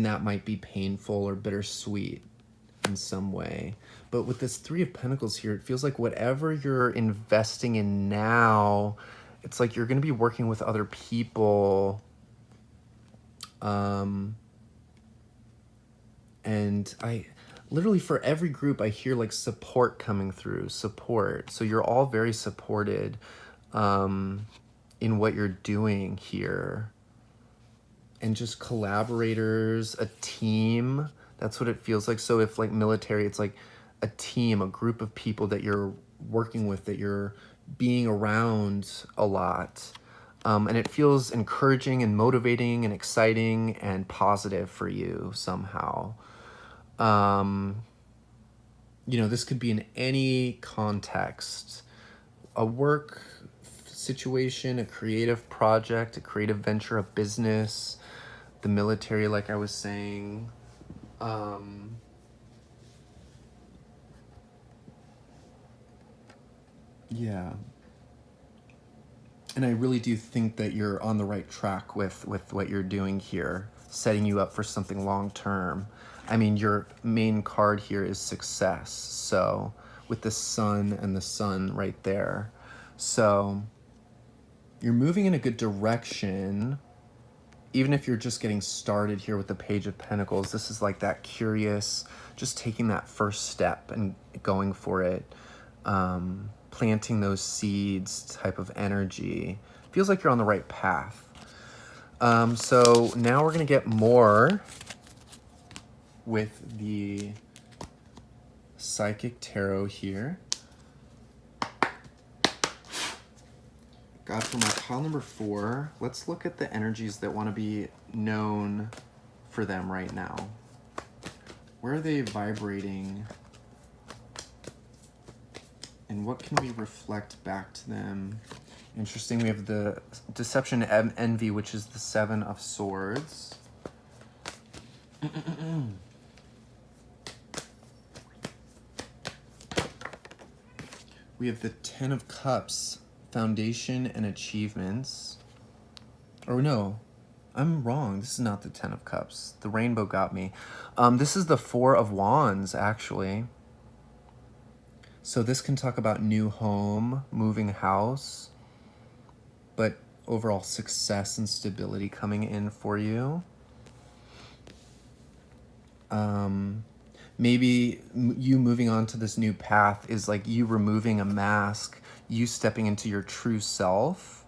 that might be painful or bittersweet in some way. But with this Three of Pentacles here, it feels like whatever you're investing in now, it's like you're going to be working with other people. And I literally, for every group, I hear like support coming through, support. So you're all very supported in what you're doing here. And just collaborators, a team. That's what it feels like. So if like military, it's like a team, a group of people that you're working with, that you're being around a lot. And it feels encouraging and motivating and exciting and positive for you somehow. This could be in any context. A work situation, a creative project, a creative venture, a business, the military, like I was saying. Yeah. And I really do think that you're on the right track with what you're doing here, setting you up for something long term. I mean, your main card here is success. So with the sun and the sun right there. So you're moving in a good direction. Even if you're just getting started here with the Page of Pentacles, this is like that curious, just taking that first step and going for it, planting those seeds type of energy. Feels like you're on the right path. So now we're going to get more with the Psychic Tarot here. God, for my pile number 4, let's look at the energies that want to be known for them right now. Where are they vibrating? And what can we reflect back to them? Interesting, we have the Deception and Envy, which is the 7 of Swords. We have the 10 of Cups, Foundation and Achievements. Or no, I'm wrong. This is not the 10 of Cups. The rainbow got me. This is the 4 of Wands, actually. So this can talk about new home, moving house, but overall success and stability coming in for you. Maybe you moving on to this new path is like you removing a mask, you stepping into your true self.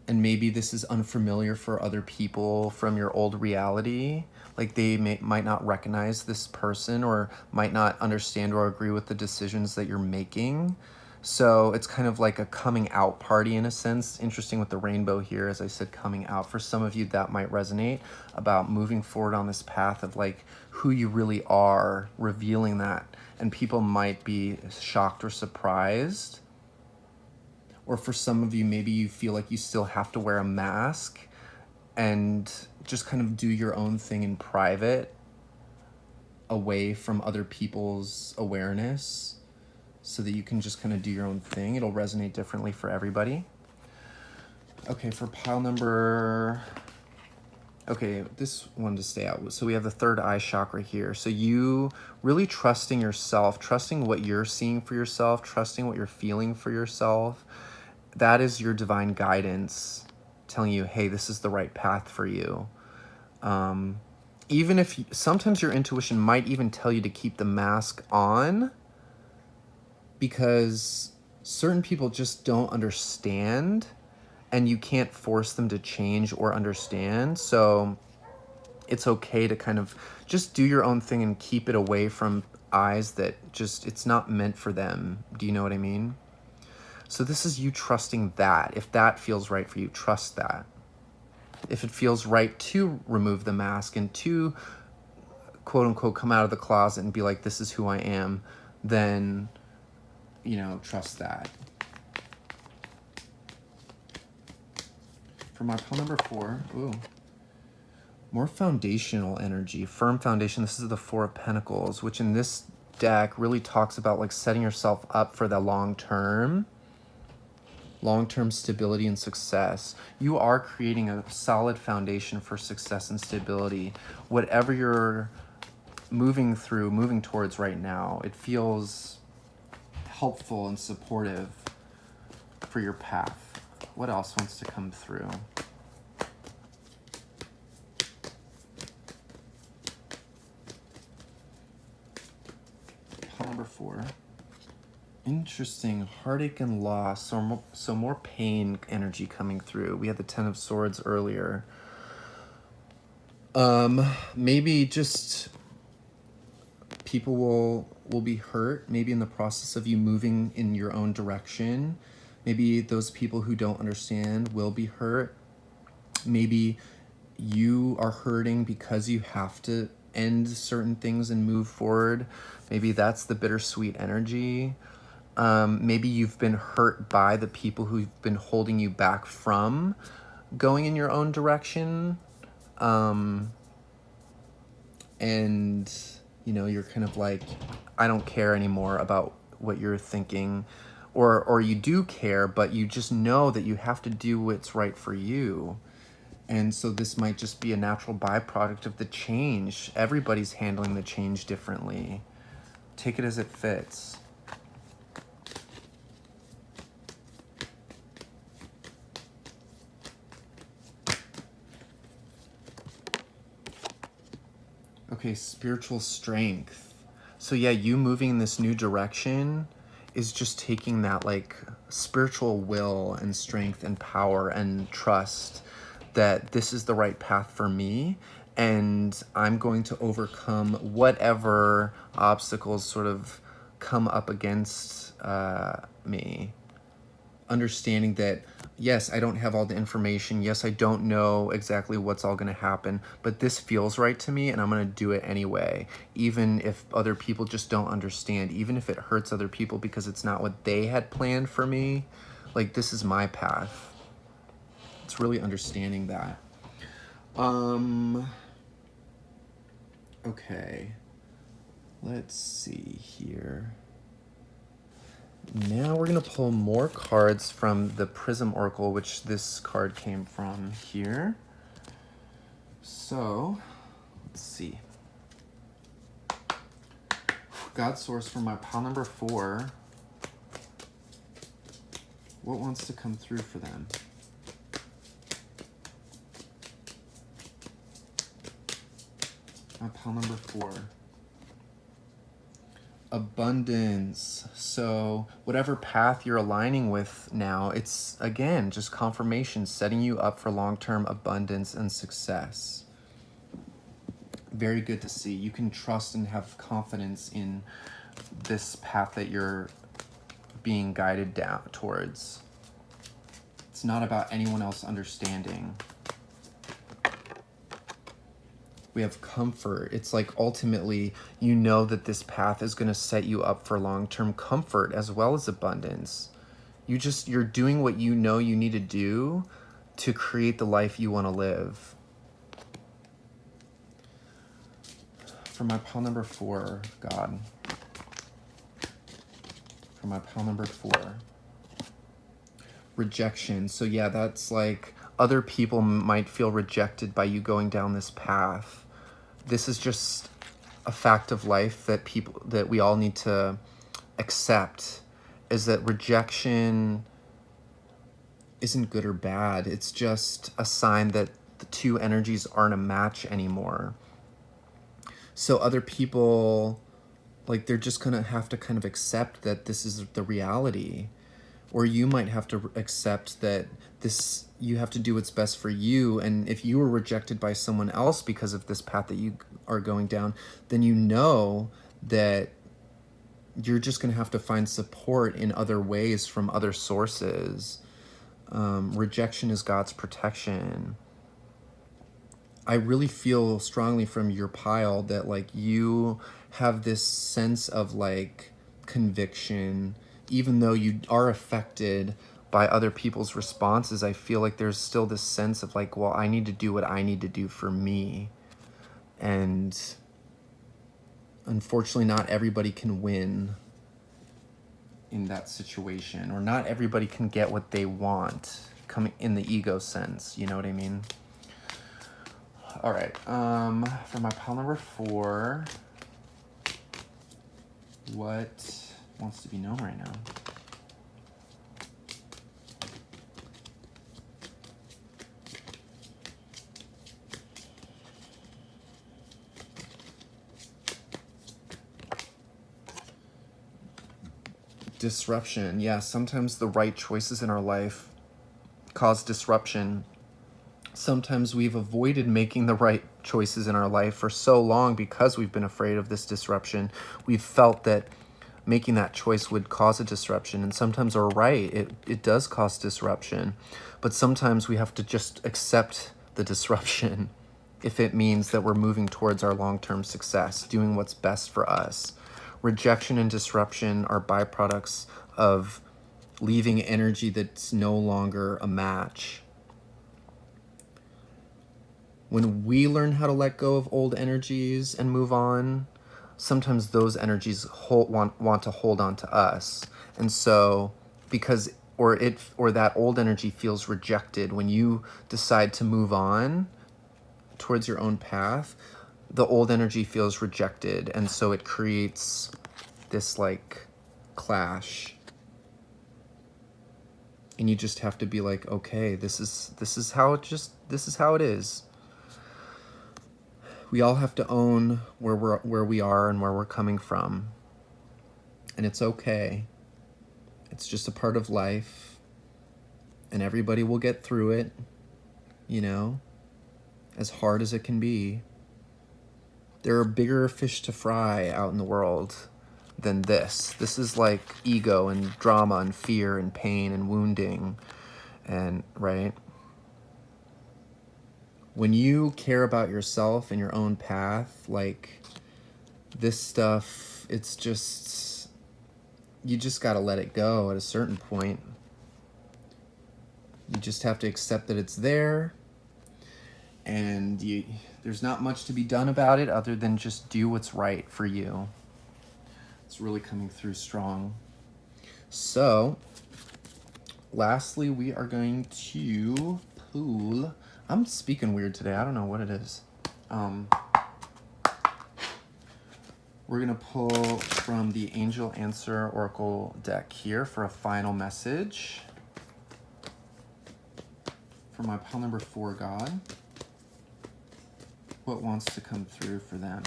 And maybe this is unfamiliar for other people from your old reality. Like they might not recognize this person or might not understand or agree with the decisions that you're making. So it's kind of like a coming out party in a sense. Interesting with the rainbow here, as I said, coming out. For some of you, that might resonate about moving forward on this path of like who you really are, revealing that. And people might be shocked or surprised. Or for some of you, maybe you feel like you still have to wear a mask and just kind of do your own thing in private, away from other people's awareness, so that you can just kind of do your own thing. It'll resonate differently for everybody. Okay, for pile number... Okay, this one to stay out. So we have the third eye chakra here. So you really trusting yourself, trusting what you're seeing for yourself, trusting what you're feeling for yourself. That is your divine guidance telling you, hey, this is the right path for you. Even if sometimes your intuition might even tell you to keep the mask on, because certain people just don't understand and you can't force them to change or understand. So it's okay to kind of just do your own thing and keep it away from eyes that just, it's not meant for them. Do you know what I mean? So this is you trusting that. If that feels right for you, trust that. If it feels right to remove the mask and to, quote unquote, come out of the closet and be like, this is who I am, then, you know, trust that. For my pile number 4, ooh, more foundational energy, firm foundation. This is the 4 of Pentacles, which in this deck really talks about like setting yourself up for the long-term stability and success. You are creating a solid foundation for success and stability. Whatever you're moving towards right now, it feels helpful and supportive for your path. What else wants to come through? Pile number 4. Interesting, heartache and loss, so more pain energy coming through. We had the 10 of Swords earlier. Maybe just people will be hurt, maybe in the process of you moving in your own direction. Maybe those people who don't understand will be hurt. Maybe you are hurting because you have to end certain things and move forward. Maybe that's the bittersweet energy. Maybe you've been hurt by the people who've been holding you back from going in your own direction. And, you know, you're kind of like, I don't care anymore about what you're thinking. Or you do care, but you just know that you have to do what's right for you. And so this might just be a natural byproduct of the change. Everybody's handling the change differently. Take it as it fits. Okay, spiritual strength. So yeah, you moving in this new direction is just taking that like spiritual will and strength and power and trust that this is the right path for me. and I'm going to overcome whatever obstacles sort of come up against me. Understanding that, yes, I don't have all the information. Yes, I don't know exactly what's all going to happen, but this feels right to me and I'm going to do it anyway. Even if other people just don't understand, even if it hurts other people because it's not what they had planned for me, like this is my path. It's really understanding that. Okay. Let's see here. Now we're going to pull more cards from the Prism Oracle, which this card came from here. So, let's see. God Source for my pile number 4. What wants to come through for them? My pile number 4. Abundance. So whatever path you're aligning with now, it's again just confirmation, setting you up for long-term abundance and success. Very good to see. You can trust and have confidence in this path that you're being guided down towards. It's not about anyone else understanding. We have comfort. It's like ultimately you know that this path is going to set you up for long-term comfort as well as abundance. You're doing what you know you need to do to create the life you want to live. For my pile number 4, God. For my pile number 4. Rejection. So yeah, that's like other people might feel rejected by you going down this path. This is just a fact of life that we all need to accept, is that rejection isn't good or bad. It's just a sign that the two energies aren't a match anymore. So other people, like, they're just gonna have to kind of accept that this is the reality. Or you might have to accept that you have to do what's best for you. And if you were rejected by someone else because of this path that you are going down, then you know that you're just going to have to find support in other ways from other sources. Rejection is God's protection. I really feel strongly from your pile that like you have this sense of like conviction. Even though you are affected by other people's responses, I feel like there's still this sense of like, well, I need to do what I need to do for me. And unfortunately, not everybody can win in that situation, or not everybody can get what they want, coming in the ego sense, you know what I mean? All right, for my pile number 4, what wants to be known right now? Disruption. Yeah, sometimes the right choices in our life cause disruption. Sometimes we've avoided making the right choices in our life for so long because we've been afraid of this disruption. We've felt that making that choice would cause a disruption, and sometimes we're right, it does cause disruption, but sometimes we have to just accept the disruption if it means that we're moving towards our long-term success, doing what's best for us. Rejection and disruption are byproducts of leaving energy that's no longer a match. When we learn how to let go of old energies and move on, sometimes those energies want to hold on to us. And so because or that old energy feels rejected when you decide to move on towards your own path, the old energy feels rejected, and so it creates this like clash. And you just have to be like, okay, this is how it is. We all have to own where we are and where we're coming from. And it's okay. It's just a part of life. And everybody will get through it, you know? as hard as it can be. There are bigger fish to fry out in the world than this. This is like ego and drama and fear and pain and wounding, and right? When you care about yourself and your own path, like this stuff, it's just, you just gotta let it go at a certain point. You just have to accept that it's there, and there's not much to be done about it other than just do what's right for you. It's really coming through strong. So, lastly, we are going to pull. I'm speaking weird today. I don't know what it is. We're going to pull from the Angel Answer Oracle deck here for a final message for my pile number 4 God. What wants to come through for them?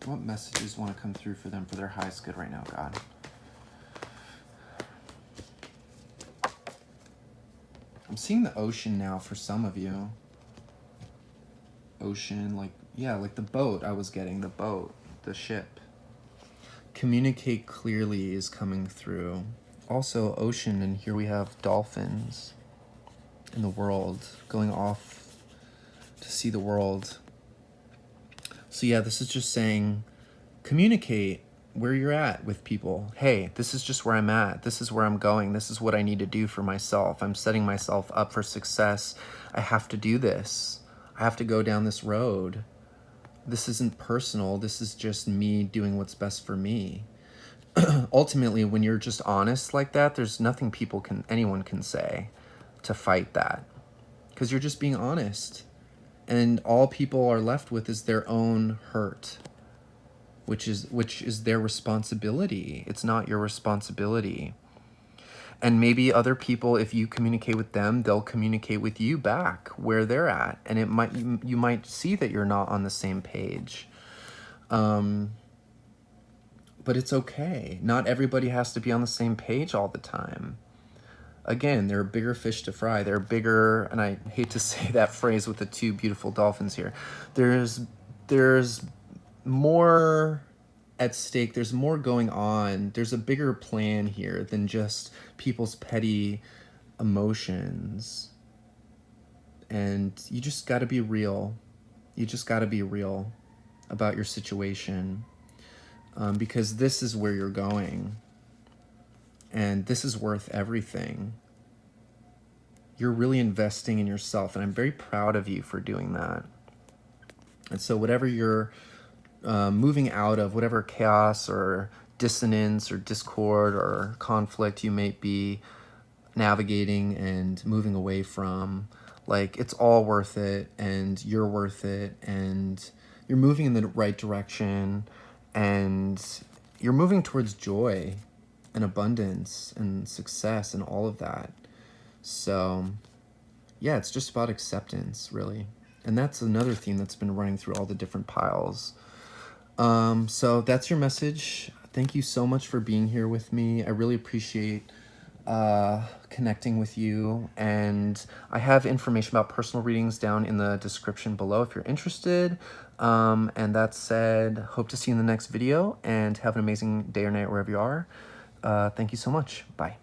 What messages want to come through for them for their highest good right now, God? I'm seeing the ocean now for some of you. Ocean, like, yeah, like the boat I was getting, the boat, the ship. Communicate clearly is coming through. Also ocean, and here we have dolphins in the world, going off to see the world. So yeah, this is just saying, communicate where you're at with people. Hey, this is just where I'm at. This is where I'm going. This is what I need to do for myself. I'm setting myself up for success. I have to do this. I have to go down this road. This isn't personal. This is just me doing what's best for me. Ultimately, when you're just honest like that, there's nothing anyone can say to fight that, because you're just being honest. And all people are left with is their own hurt, which is their responsibility. It's not your responsibility. And maybe other people, if you communicate with them, they'll communicate with you back where they're at, and you might see that you're not on the same page. But it's okay. Not everybody has to be on the same page all the time. Again, there are bigger fish to fry. There are bigger, and I hate to say that phrase with the 2 beautiful dolphins here. There's more at stake. There's more going on. There's a bigger plan here than just people's petty emotions. And you just got to be real. You just got to be real about your situation, because this is where you're going. And this is worth everything. You're really investing in yourself, and I'm very proud of you for doing that. And so whatever you're moving out of, whatever chaos or dissonance or discord or conflict you may be navigating and moving away from, like, it's all worth it, and you're worth it, and you're moving in the right direction, and you're moving towards joy and abundance and success and all of that. So yeah, it's just about acceptance, really. And that's another theme that's been running through all the different piles. So that's your message. Thank you so much for being here with me. I really appreciate connecting with you. And I have information about personal readings down in the description below if you're interested. And that said, hope to see you in the next video, and have an amazing day or night wherever you are. Thank you so much. Bye.